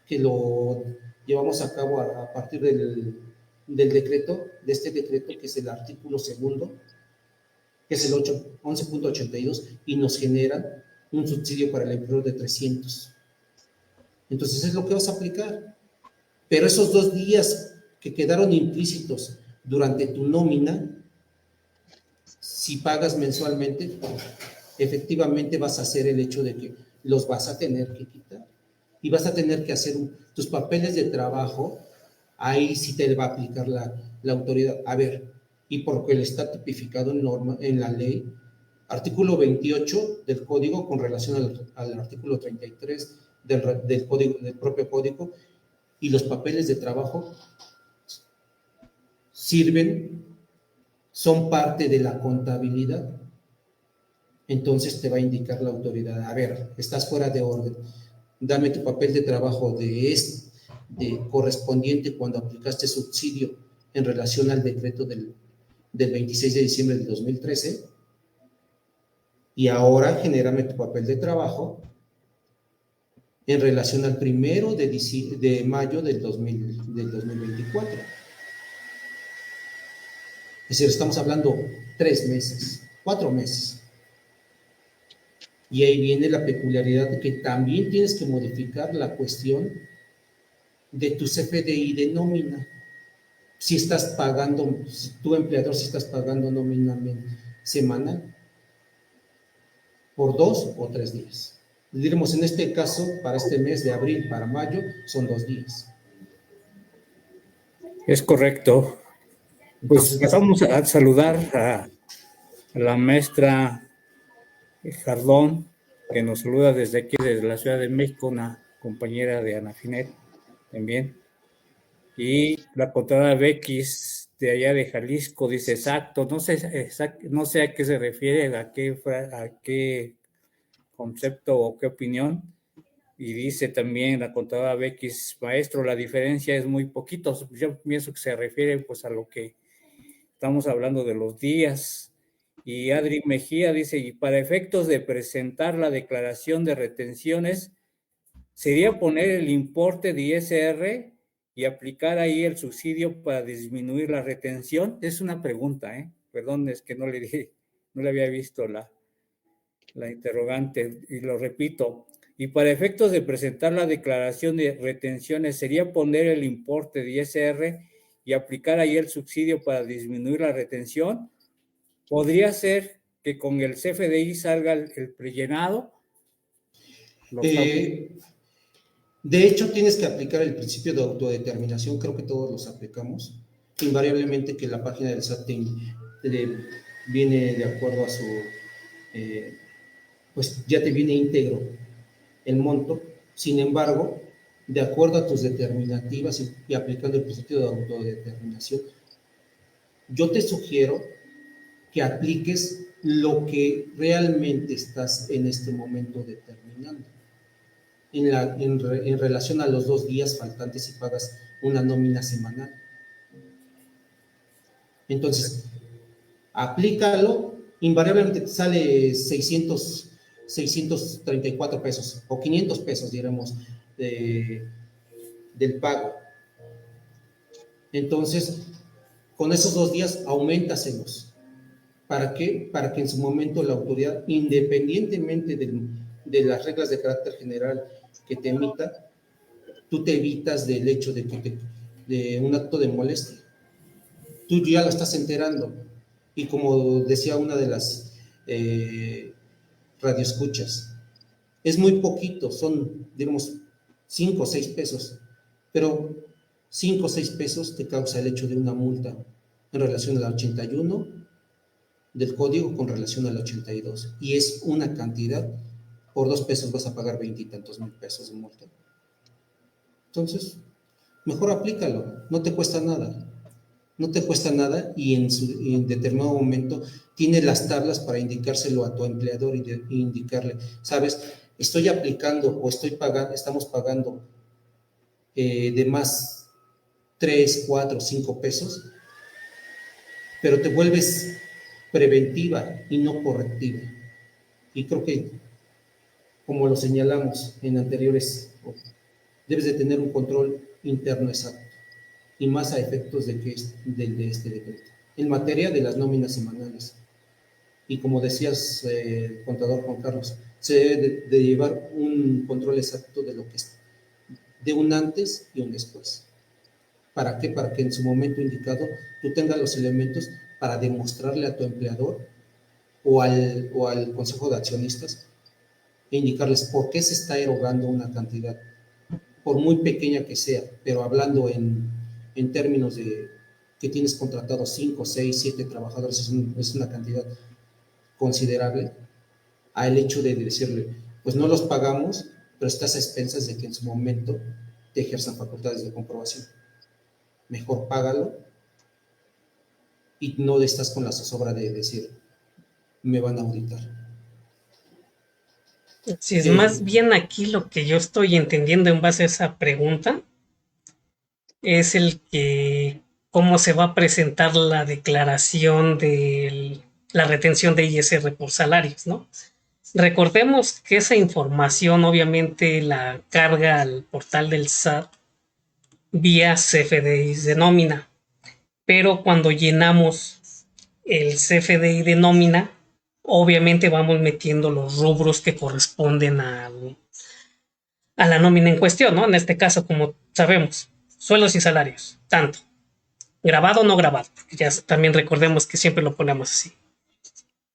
que lo llevamos a cabo a partir del decreto, de este decreto, que es el artículo segundo, que es el 11.82, y nos generan un subsidio para el empleador de 300. Entonces es lo que vas a aplicar. Pero esos 2 días que quedaron implícitos durante tu nómina, si pagas mensualmente, efectivamente vas a hacer el hecho de que los vas a tener que quitar. Y vas a tener que hacer tus papeles de trabajo, ahí sí te va a aplicar la autoridad. A ver, y porque él está tipificado en la ley, artículo 28 del código con relación al artículo 33 del código, del propio código, y los papeles de trabajo son parte de la contabilidad. Entonces te va a indicar la autoridad, a ver, estás fuera de orden, dame tu papel de trabajo de correspondiente cuando aplicaste subsidio en relación al decreto del 26 de diciembre del 2013, y ahora genérame tu papel de trabajo en relación al 1 de mayo del 2024. Es decir, estamos hablando 3 meses, 4 meses. Y ahí viene la peculiaridad de que también tienes que modificar la cuestión de tu CFDI de nómina. Si estás pagando, tu empleador, si estás pagando nómina semanal por 2 o 3 días. Diremos, en este caso, para este mes de abril, para mayo, son 2 días. Es correcto. Pues Entonces, vamos a saludar a la maestra Jardón, que nos saluda desde aquí, desde la Ciudad de México, una compañera de Anafinet también. Y la contadora Bequis de allá de Jalisco dice exacto, no sé a qué se refiere, a qué concepto o qué opinión. Y dice también la contadora Bequis, maestro, la diferencia es muy poquito. Yo pienso que se refiere pues a lo que estamos hablando de los días. Y Adri Mejía dice, y para efectos de presentar la declaración de retenciones, sería poner el importe de ISR y aplicar ahí el subsidio para disminuir la retención. Es una pregunta, perdón, es que no le había visto la interrogante, y lo repito. Y para efectos de presentar la declaración de retenciones, sería poner el importe de ISR y aplicar ahí el subsidio para disminuir la retención. Podría ser que con el CFDI salga el prellenado. De hecho, tienes que aplicar el principio de autodeterminación, creo que todos los aplicamos. Invariablemente que la página del SAT viene de acuerdo a su, pues ya te viene íntegro el monto. Sin embargo, de acuerdo a tus determinativas y aplicando el principio de autodeterminación, yo te sugiero que apliques lo que realmente estás en este momento determinando. En relación a los 2 días faltantes si pagas una nómina semanal. Entonces, aplícalo, invariablemente te sale 634 pesos o 500 pesos, diremos, del pago. Entonces, con esos 2 días, auméntaselos. ¿Para qué? Para que en su momento la autoridad, independientemente de las reglas de carácter general que te emita, tú te evitas del hecho de un acto de molestia. Tú ya lo estás enterando. Y como decía una de las radioescuchas, es muy poquito, son, digamos, 5 o 6 pesos, pero 5 o 6 pesos te causa el hecho de una multa en relación al 81 del código con relación al 82, y es una cantidad. Por 2 pesos vas a pagar 20 y tantos mil pesos de multa. Entonces, mejor aplícalo, no te cuesta nada. No te cuesta nada, y en determinado momento tienes las tablas para indicárselo a tu empleador y indicarle, sabes, estoy aplicando o estamos pagando de más 3, 4, 5 pesos, pero te vuelves preventiva y no correctiva. Y creo que, como lo señalamos en anteriores, debes de tener un control interno exacto, y más a efectos de este decreto. En materia de las nóminas semanales, y como decías, contador Juan Carlos, se debe de llevar un control exacto de lo que es, de un antes y un después. ¿Para qué? Para que en su momento indicado tú tengas los elementos para demostrarle a tu empleador o al consejo de accionistas e indicarles por qué se está erogando una cantidad, por muy pequeña que sea, pero hablando en términos de que tienes contratado 5, 6, 7 trabajadores, es una cantidad considerable, al hecho de decirle, pues no los pagamos, pero estás a expensas de que en su momento te ejerzan facultades de comprobación. Mejor págalo y no estás con la zozobra de decir, me van a auditar. Si es más bien aquí lo que yo estoy entendiendo en base a esa pregunta, es el que cómo se va a presentar la declaración de la retención de ISR por salarios, ¿no? Recordemos que esa información obviamente la carga al portal del SAT vía CFDI de nómina, pero cuando llenamos el CFDI de nómina, obviamente vamos metiendo los rubros que corresponden a la nómina en cuestión, ¿no? En este caso, como sabemos, sueldos y salarios, tanto grabado o no grabado, porque ya también recordemos que siempre lo ponemos así.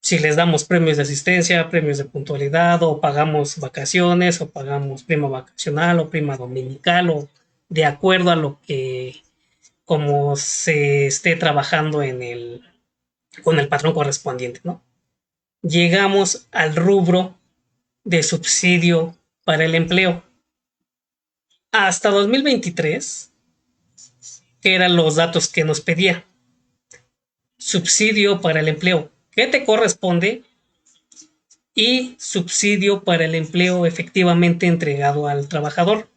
Si les damos premios de asistencia, premios de puntualidad, o pagamos vacaciones, o pagamos prima vacacional, o prima dominical, o de acuerdo a lo que, como se esté trabajando con el patrón correspondiente, ¿no? Llegamos al rubro de subsidio para el empleo. Hasta 2023, ¿qué eran los datos que nos pedía? Subsidio para el empleo. ¿Qué te corresponde? Y subsidio para el empleo efectivamente entregado al trabajador.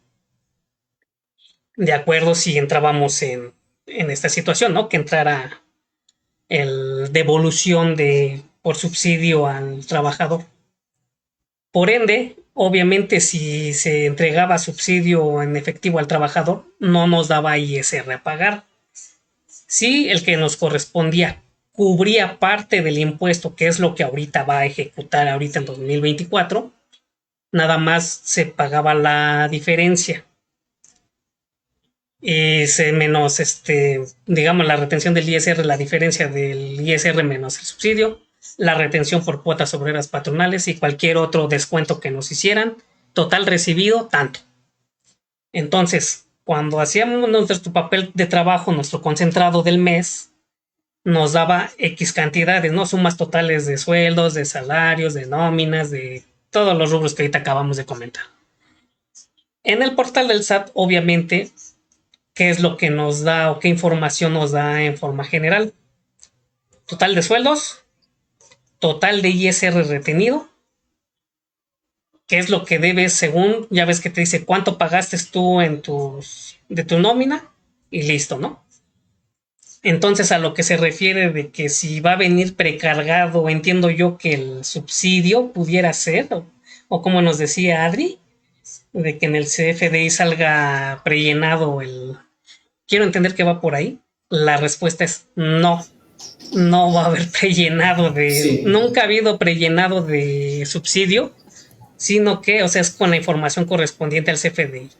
De acuerdo si entrábamos en esta situación, ¿no? Que entrara el devolución por subsidio al trabajador. Por ende, obviamente, si se entregaba subsidio en efectivo al trabajador, no nos daba ISR a pagar. Si el que nos correspondía cubría parte del impuesto, que es lo que ahorita va a ejecutar ahorita en 2024, nada más se pagaba la diferencia. Y se menos, digamos, la retención del ISR, la diferencia del ISR menos el subsidio, la retención por cuotas obreras patronales y cualquier otro descuento que nos hicieran, total recibido, tanto. Entonces, cuando hacíamos nuestro papel de trabajo, nuestro concentrado del mes, nos daba X cantidades, ¿no? Sumas totales de sueldos, de salarios, de nóminas, de todos los rubros que ahorita acabamos de comentar. En el portal del SAT, obviamente, ¿qué es lo que nos da o qué información nos da en forma general? Total de sueldos, total de ISR retenido, qué es lo que debes según, ya ves que te dice cuánto pagaste tú de tu nómina y listo, ¿no? Entonces, a lo que se refiere de que si va a venir precargado, entiendo yo que el subsidio pudiera ser, o como nos decía Adri, de que en el CFDI salga prellenado Quiero entender que va por ahí. La respuesta es no. No va a haber prellenado Sí. Nunca ha habido prellenado de subsidio, sino que, o sea, es con la información correspondiente al CFDI.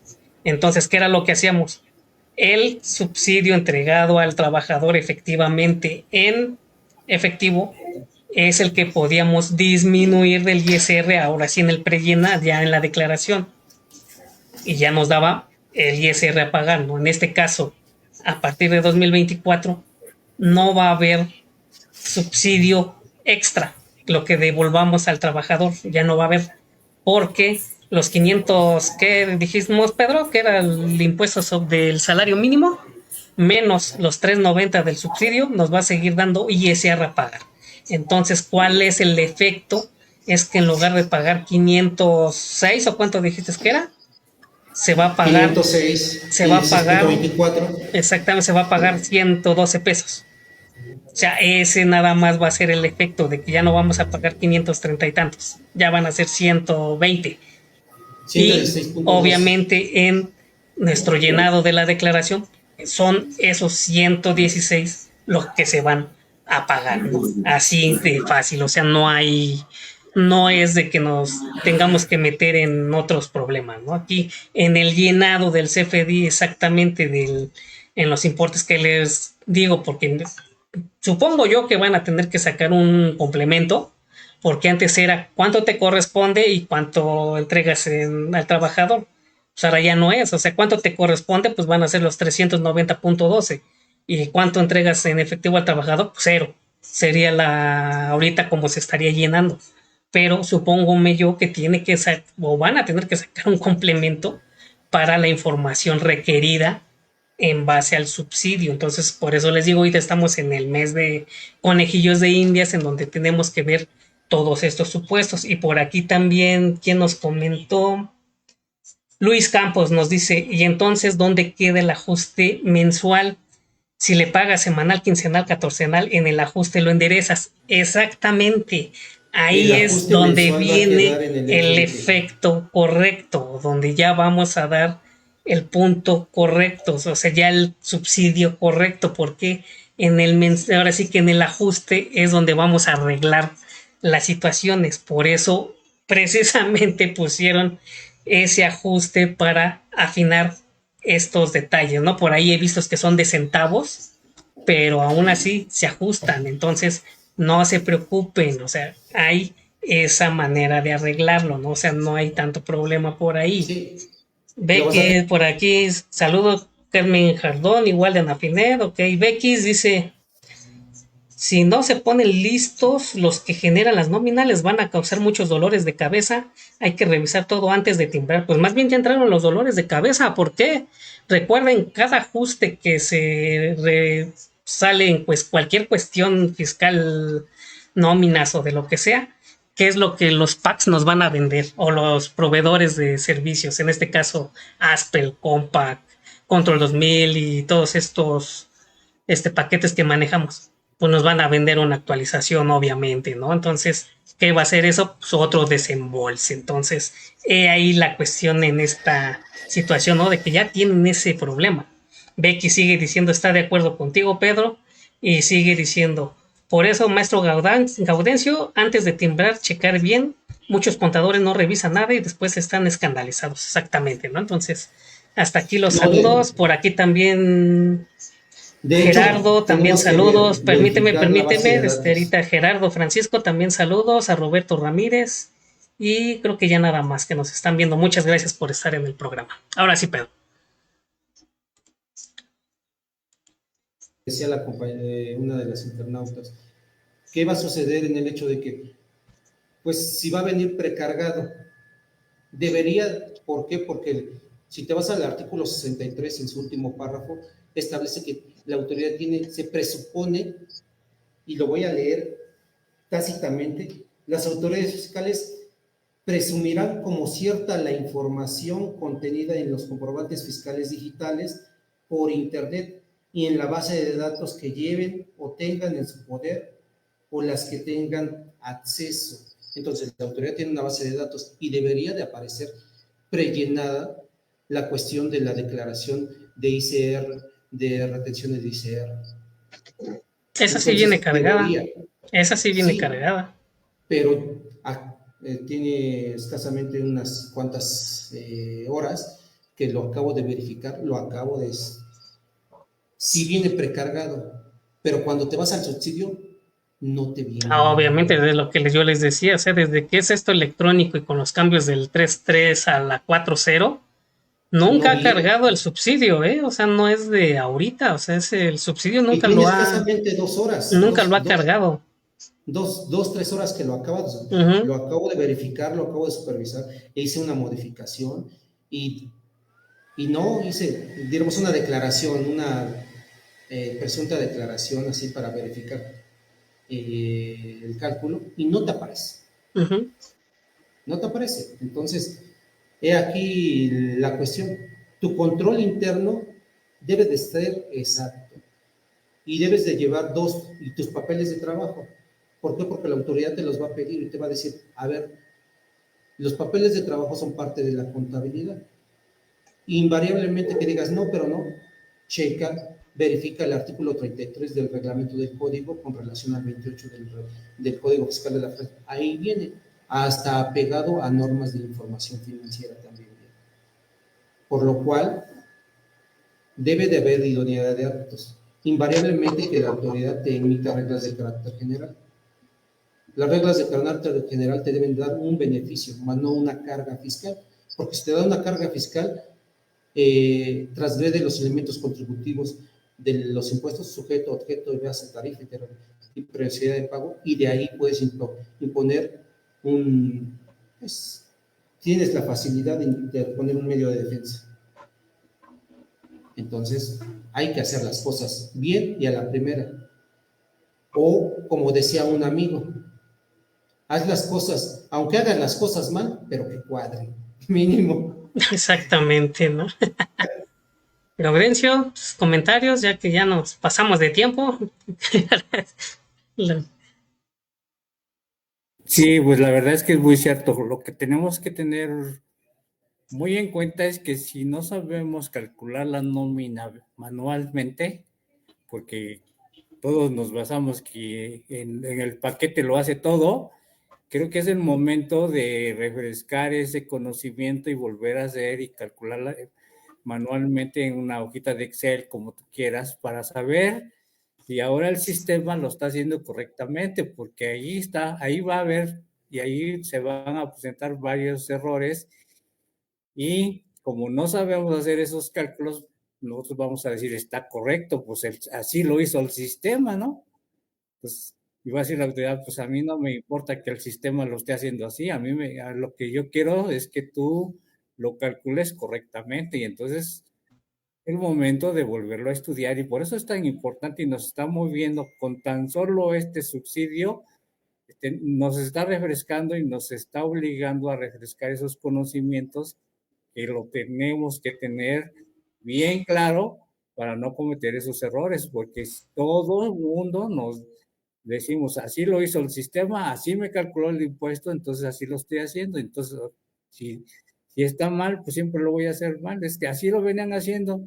Entonces, ¿qué era lo que hacíamos? El subsidio entregado al trabajador efectivamente en efectivo es el que podíamos disminuir del ISR ahora sí en el prellenar, ya en la declaración. Y ya nos daba el ISR a pagar, ¿no? En este caso, a partir de 2024, no va a haber subsidio extra, lo que devolvamos al trabajador, ya no va a haber, porque los 500 que dijimos, Pedro, que era el impuesto del salario mínimo, menos los 390 del subsidio, nos va a seguir dando ISR a pagar. Entonces, ¿cuál es el efecto? Es que en lugar de pagar 506 o cuánto dijiste que era, se va a pagar 506, se va a pagar 24. exactamente, se va a pagar 112 pesos. O sea, ese nada más va a ser el efecto de que ya no vamos a pagar 530 y tantos, ya van a ser 120. Y obviamente en nuestro llenado de la declaración son esos 116 los que se van a pagar, ¿no? Así de fácil, o sea, no es de que nos tengamos que meter en otros problemas, ¿no? Aquí en el llenado del CFDI exactamente en los importes que les digo, porque supongo yo que van a tener que sacar un complemento, porque antes era cuánto te corresponde y cuánto entregas al trabajador. Pues ahora ya no es, o sea, cuánto te corresponde, pues van a ser los 390.12. Y cuánto entregas en efectivo al trabajador, pues 0. Sería ahorita como se estaría llenando. Pero supóngome yo que o van a tener que sacar un complemento para la información requerida en base al subsidio. Entonces, por eso les digo, ahorita estamos en el mes de conejillos de Indias, en donde tenemos que ver todos estos supuestos. Y por aquí también, ¿quién nos comentó? Luis Campos nos dice, ¿y entonces dónde queda el ajuste mensual? Si le pagas semanal, quincenal, catorcenal, en el ajuste lo enderezas. Exactamente. Ahí es donde viene el efecto correcto, donde ya vamos a dar el punto correcto, o sea, ya el subsidio correcto, porque ahora sí que en el ajuste es donde vamos a arreglar las situaciones. Por eso precisamente pusieron ese ajuste para afinar estos detalles, ¿no? Por ahí he visto que son de centavos, pero aún así se ajustan. Entonces, no se preocupen, o sea, hay esa manera de arreglarlo, ¿no? O sea, no hay tanto problema por ahí. Sí. Becky, por aquí, saludo Carmen Jardón, igual de Anafinet, ok. Becky dice, Si no se ponen listos, los que generan las nóminas les van a causar muchos dolores de cabeza. Hay que revisar todo antes de timbrar. Pues más bien ya entraron los dolores de cabeza. ¿Por qué? Recuerden, cada ajuste que sale en pues, cualquier cuestión fiscal, nóminas o de lo que sea, qué es lo que los packs nos van a vender o los proveedores de servicios, en este caso Aspel, Compaq, Control 2000 y todos estos paquetes que manejamos, pues nos van a vender una actualización, obviamente, ¿no? Entonces, ¿qué va a hacer eso? Pues otro desembolse. Entonces, he ahí la cuestión en esta situación, ¿no? De que ya tienen ese problema. Becky sigue diciendo, está de acuerdo contigo, Pedro, y sigue diciendo, por eso, maestro Gaudencio, antes de timbrar, checar bien, muchos contadores no revisan nada y después están escandalizados, exactamente, ¿no? Entonces, hasta aquí los No, saludos, por aquí también de hecho, Gerardo, también tenemos que saludos. Permíteme, verificar la base de datos. ahorita Gerardo Francisco, también saludos. A Roberto Ramírez. Y creo que ya nada más que nos están viendo. Muchas gracias por estar en el programa. Ahora sí, Pedro. Decía una de las internautas, ¿qué va a suceder en el hecho de que, pues, si va a venir precargado? Debería, ¿por qué? Porque si te vas al artículo 63 en su último párrafo, establece que la autoridad se presupone, y lo voy a leer tácitamente, las autoridades fiscales presumirán como cierta la información contenida en los comprobantes fiscales digitales por Internet y en la base de datos que lleven o tengan en su poder o las que tengan acceso. Entonces, la autoridad tiene una base de datos y debería de aparecer prellenada la cuestión de la declaración de ICR, de retenciones de ICR. Esa sí viene Entonces, cargada. debería, Esa sí viene sí, cargada. pero tiene escasamente unas cuantas horas que lo acabo de verificar, sí viene precargado, pero cuando te vas al subsidio, no te viene. Obviamente, de lo que yo les decía, o sea, desde que es esto electrónico y con los cambios del 3.3 a la 4.0, No nunca ha viene. cargado el subsidio, ¿eh? O sea, no es de ahorita, o sea, el subsidio Y tiene escasamente 2 horas, nunca lo ha cargado. 3 horas que Ujú. lo acabo de verificar, lo acabo de supervisar, e hice una modificación y, no hice, digamos, una declaración, una presunta declaración así para verificar el cálculo y no te aparece, Ujú. no te aparece. Entonces, he aquí la cuestión. Tu control interno debe de ser exacto y debes de llevar y tus papeles de trabajo. ¿Por qué? Porque la autoridad te los va a pedir y te va a decir, a ver, los papeles de trabajo son parte de la contabilidad. Invariablemente que digas, no, pero no, checa, verifica el artículo 33 del reglamento del código con relación al 28 del Código Fiscal de la FED. Ahí viene, hasta apegado a normas de información financiera también viene. Por lo cual, debe de haber idoneidad de actos. Invariablemente que la autoridad te emita reglas de carácter general. Las reglas de carácter general te deben dar un beneficio, más no una carga fiscal, porque si te da una carga fiscal, transgrede los elementos contributivos de los impuestos, sujeto, objeto, base, tarifa y periodicidad de pago, y de ahí puedes imponer pues, tienes la facilidad de poner un medio de defensa. Entonces, hay que hacer las cosas bien y a la primera. O, como decía un amigo, haz las cosas, aunque hagas las cosas mal, pero que cuadren, mínimo. Exactamente, ¿no? Laurencio, comentarios, ya que ya nos pasamos de tiempo. Sí, pues la verdad es que es muy cierto. Lo que tenemos que tener muy en cuenta es que si no sabemos calcular la nómina manualmente, porque todos nos basamos que en el paquete lo hace todo, creo que es el momento de refrescar ese conocimiento y volver a hacer y calcularla manualmente en una hojita de Excel, como tú quieras, para saber si ahora el sistema lo está haciendo correctamente, porque ahí va a haber y ahí se van a presentar varios errores y como no sabemos hacer esos cálculos, nosotros vamos a decir, está correcto, pues así lo hizo el sistema, ¿no? Pues iba a decir la autoridad, pues a mí no me importa que el sistema lo esté haciendo así, a lo que yo quiero es que tú lo calcules correctamente y entonces el momento de volverlo a estudiar y por eso es tan importante y nos está moviendo con tan solo este subsidio, nos está refrescando y nos está obligando a refrescar esos conocimientos que lo tenemos que tener bien claro para no cometer esos errores, porque todo el mundo nos decimos, así lo hizo el sistema, así me calculó el impuesto, entonces así lo estoy haciendo. Entonces, si está mal, pues siempre lo voy a hacer mal. Es que así lo venían haciendo,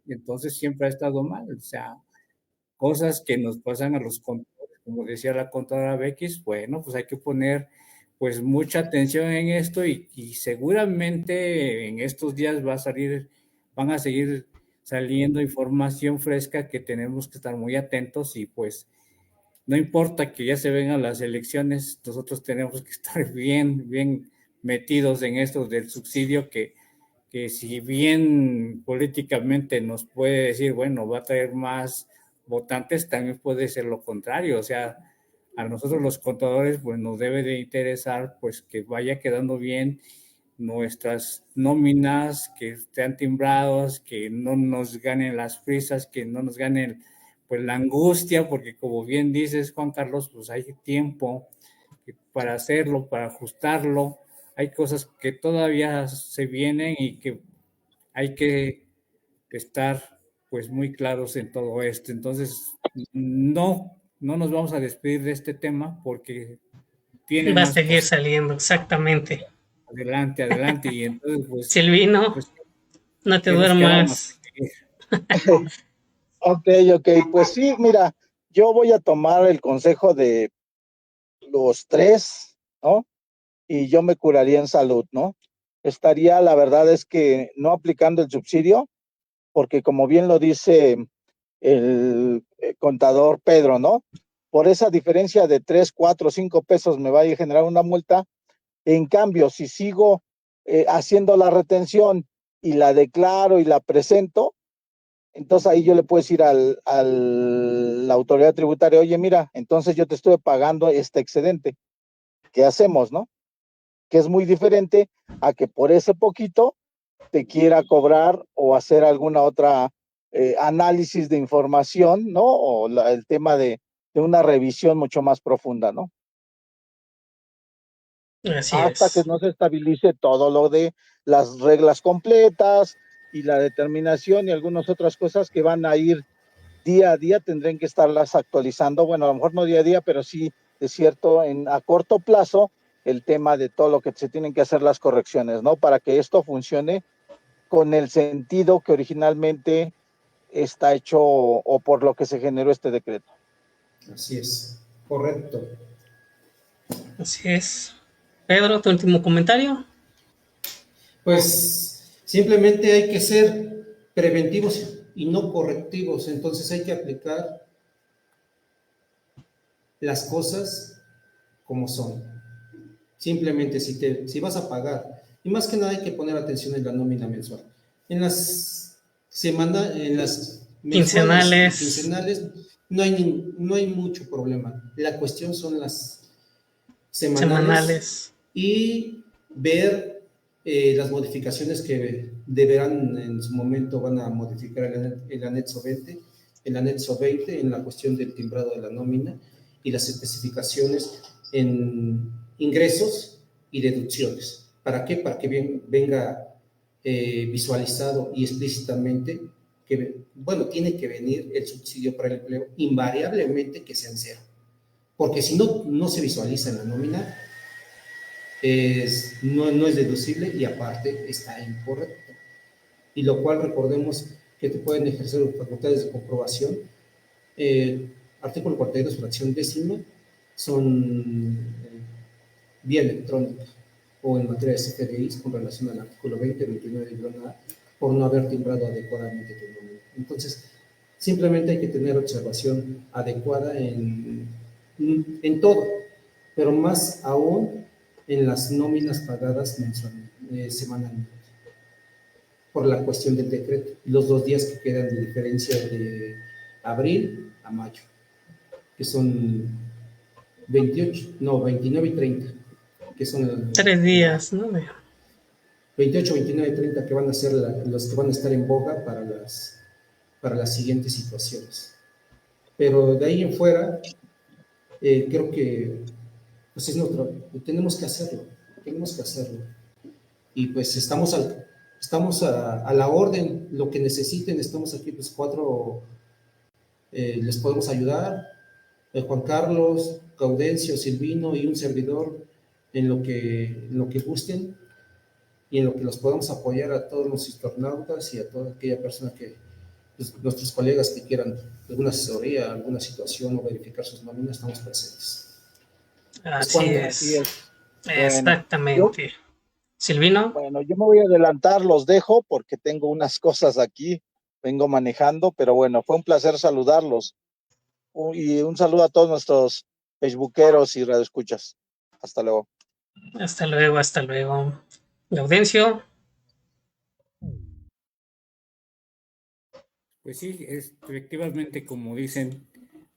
y entonces siempre ha estado mal. O sea, cosas que nos pasan a los contadores, como decía la contadora Becky, bueno, pues hay que poner pues mucha atención en esto y seguramente en estos días van a seguir saliendo información fresca que tenemos que estar muy atentos y pues no importa que ya se vengan las elecciones, nosotros tenemos que estar bien metidos en esto del subsidio que si bien políticamente nos puede decir, bueno, va a traer más votantes, también puede ser lo contrario. O sea, a nosotros los contadores pues nos debe de interesar pues que vaya quedando bien nuestras nóminas, que estén timbrados, que no nos ganen las prisas, que no nos ganen pues la angustia, porque como bien dices, Juan Carlos, pues hay tiempo para hacerlo, para ajustarlo. Hay cosas que todavía se vienen y que hay que estar pues muy claros en todo esto. Entonces, no nos vamos a despedir de este tema porque tiene Va a más seguir cosas. saliendo, exactamente. Adelante. Y entonces, Silvino, pues no te ¿qué nos quedamos? duermas. Ok, pues sí, mira, yo voy a tomar el consejo de los tres, ¿no? Y yo me curaría en salud, ¿no? Estaría, la verdad es que no aplicando el subsidio, porque como bien lo dice el contador Pedro, ¿no? Por esa diferencia de 3, 4, 5 pesos me va a generar una multa. En cambio, si sigo haciendo la retención y la declaro y la presento, entonces ahí yo le puedo decir la autoridad tributaria, oye, mira, entonces yo te estuve pagando este excedente. ¿Qué hacemos, no? Que es muy diferente a que por ese poquito te quiera cobrar o hacer alguna otra análisis de información, ¿no? O el tema de una revisión mucho más profunda, ¿no? Así Hasta que es. no se estabilice todo lo de las reglas completas y la determinación y algunas otras cosas que van a ir día a día, tendrán que estarlas actualizando. Bueno, a lo mejor no día a día, pero sí, es cierto, a corto plazo, el tema de todo lo que se tienen que hacer las correcciones, ¿no? Para que esto funcione con el sentido que originalmente está hecho o por lo que se generó este decreto. Así es, correcto. Así es. Pedro, tu último comentario. Pues simplemente hay que ser preventivos y no correctivos, entonces hay que aplicar las cosas como son. Simplemente si vas a pagar, y más que nada hay que poner atención en la nómina mensual. En las en las mensuales y Quincenales, quincenales no hay mucho problema. La cuestión son las semanales semanales. y ver las modificaciones que deberán en su momento van a modificar el anexo 20 en la cuestión del timbrado de la nómina y las especificaciones en ingresos y deducciones. ¿Para qué? Para que venga visualizado y explícitamente que, bueno, tiene que venir el subsidio para el empleo invariablemente que sea en cero. Porque si no se visualiza en la nómina, no es deducible y aparte está incorrecto. Y lo cual recordemos que te pueden ejercer facultades de comprobación. Artículo 42, fracción décima, son vía electrónica o en materia de CFDIs con relación al artículo 20, 29 de A, por no haber timbrado adecuadamente tu nómina. Entonces, simplemente hay que tener observación adecuada en todo, pero más aún en las nóminas pagadas semanalmente, por la cuestión del decreto, los 2 días que quedan de diferencia de abril a mayo, que son 28, no, 29 y 30, que son 3 días, ¿no? 28, 29 y 30 que van a ser los que van a estar en boga para las siguientes situaciones. Pero de ahí en fuera, creo que pues tenemos que hacerlo, Y pues estamos a la orden, lo que necesiten, estamos aquí pues 4, les podemos ayudar, Juan Carlos, Gaudencio, Silvino y un servidor en lo que gusten y en lo que los podamos apoyar a todos los internautas y a toda aquella persona pues, nuestros colegas que quieran alguna asesoría, alguna situación o verificar sus nóminas, estamos presentes. Así Así es. es. Bueno, Exactamente. Silvino, Bueno, yo me voy a adelantar, los dejo porque tengo unas cosas aquí, vengo manejando, pero bueno, fue un placer saludarlos. Y un saludo a todos nuestros facebookeros y radioescuchas. Hasta luego. hasta luego, hasta luego. Gaudencio, Pues sí, efectivamente, como dicen,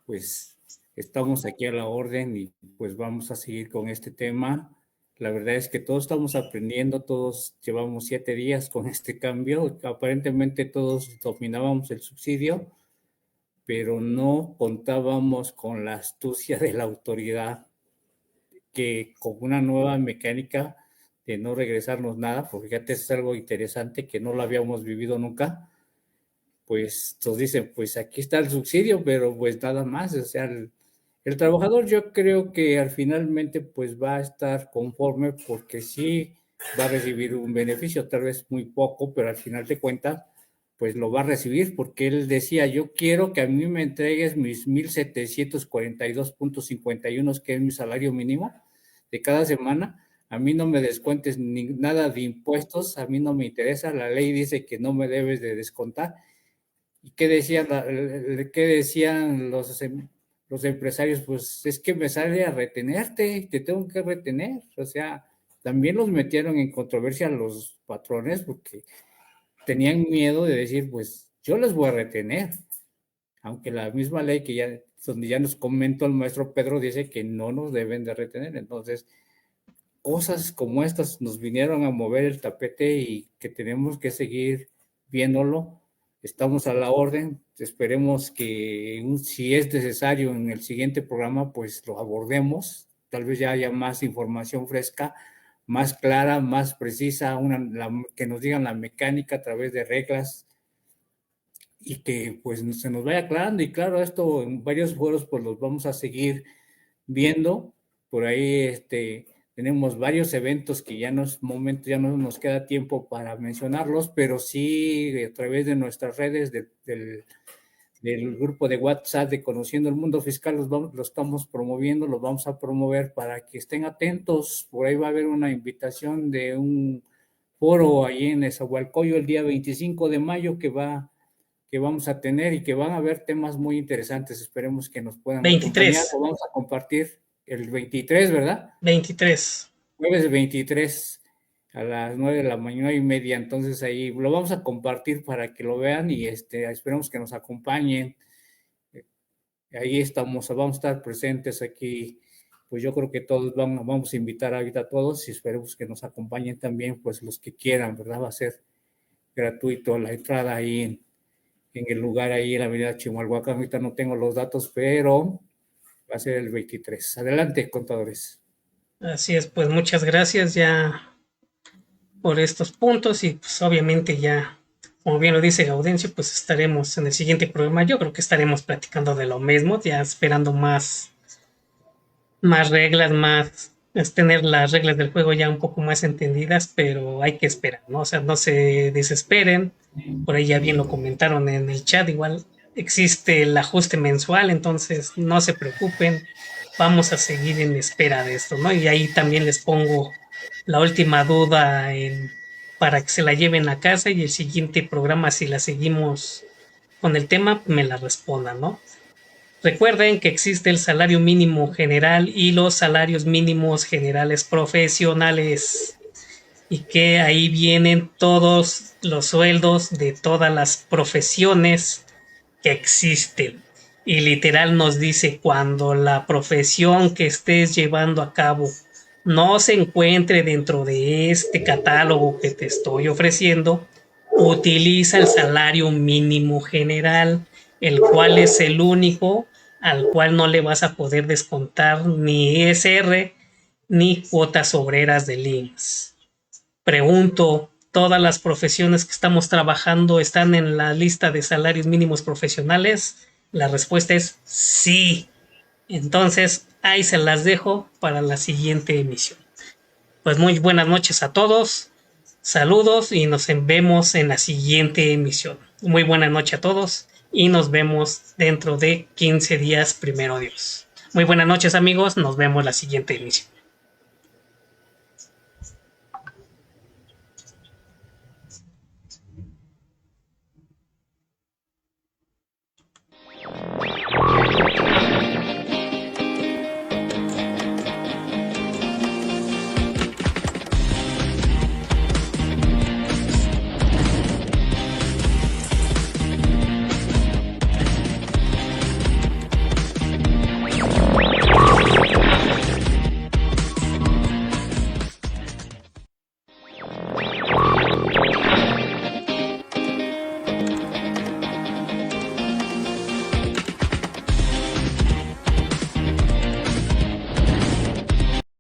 pues estamos aquí a la orden y pues vamos a seguir con este tema. La verdad es que todos estamos aprendiendo, todos llevamos 7 días con este cambio. Aparentemente todos dominábamos el subsidio, pero no contábamos con la astucia de la autoridad, que con una nueva mecánica de no regresarnos nada, porque fíjate, es algo interesante que no lo habíamos vivido nunca. Pues nos dicen, pues aquí está el subsidio, pero pues nada más, o sea, el trabajador yo creo que al finalmente pues va a estar conforme porque sí va a recibir un beneficio, tal vez muy poco, pero al final de cuentas pues lo va a recibir porque él decía, yo quiero que a mí me entregues mis 1,742.51, que es mi salario mínimo de cada semana, a mí no me descuentes nada de impuestos, a mí no me interesa, la ley dice que no me debes de descontar. ¿Y qué decían los empresarios? Pues es que me sale a retenerte, te tengo que retener. O sea, también los metieron en controversia los patrones porque tenían miedo de decir, pues yo les voy a retener. Aunque la misma ley donde ya nos comentó el maestro Pedro, dice que no nos deben de retener. Entonces, cosas como estas nos vinieron a mover el tapete y que tenemos que seguir viéndolo. Estamos a la orden, esperemos que si es necesario en el siguiente programa, pues lo abordemos, tal vez ya haya más información fresca, más clara, más precisa, que nos digan la mecánica a través de reglas y que pues se nos vaya aclarando. Y claro, esto en varios foros pues los vamos a seguir viendo. Por ahí tenemos varios eventos que ya no nos queda tiempo para mencionarlos, pero sí a través de nuestras redes del grupo de WhatsApp de Conociendo el Mundo Fiscal lo estamos promoviendo, los vamos a promover para que estén atentos. Por ahí va a haber una invitación de un foro ahí en Nezahualcóyotl el día 25 de mayo que vamos a tener y que van a haber temas muy interesantes. Esperemos que nos puedan 23. acompañar. Lo vamos a compartir el 23, ¿verdad? 23. Jueves 23 a las 9 de la mañana, 9:30. Entonces ahí lo vamos a compartir para que lo vean y esperemos que nos acompañen. Ahí vamos a estar presentes aquí. Pues yo creo que todos vamos a invitar ahorita a todos y esperemos que nos acompañen también, pues los que quieran, ¿verdad? Va a ser gratuito la entrada ahí en el lugar ahí en la avenida Chimalhuacán. Ahorita no tengo los datos, pero va a ser el 23. Adelante, contadores. Así es, pues muchas gracias ya por estos puntos y pues obviamente ya, como bien lo dice Gaudencio, pues estaremos en el siguiente programa. Yo creo que estaremos platicando de lo mismo, ya esperando más reglas, tener las reglas del juego ya un poco más entendidas, pero hay que esperar, ¿no? O sea, no se desesperen. Por ahí ya bien lo comentaron en el chat, igual existe el ajuste mensual, entonces no se preocupen, vamos a seguir en espera de esto, ¿no? Y ahí también les pongo la última duda para que se la lleven a casa y el siguiente programa, si la seguimos con el tema, me la respondan, ¿no? Recuerden que existe el salario mínimo general y los salarios mínimos generales profesionales y que ahí vienen todos los sueldos de todas las profesiones que existen. y literal nos dice: cuando la profesión que estés llevando a cabo no se encuentre dentro de este catálogo que te estoy ofreciendo, utiliza el salario mínimo general, el cual es el único al cual no le vas a poder descontar ni ISR ni cuotas obreras del IMSS. Pregunto, ¿todas las profesiones que estamos trabajando están en la lista de salarios mínimos profesionales? La respuesta es sí. Entonces, ahí se las dejo para la siguiente emisión. Pues muy buenas noches a todos. Saludos y nos vemos en la siguiente emisión. Muy buena noche a todos y nos vemos dentro de 15 días, primero Dios. Muy buenas noches, amigos. Nos vemos en la siguiente emisión.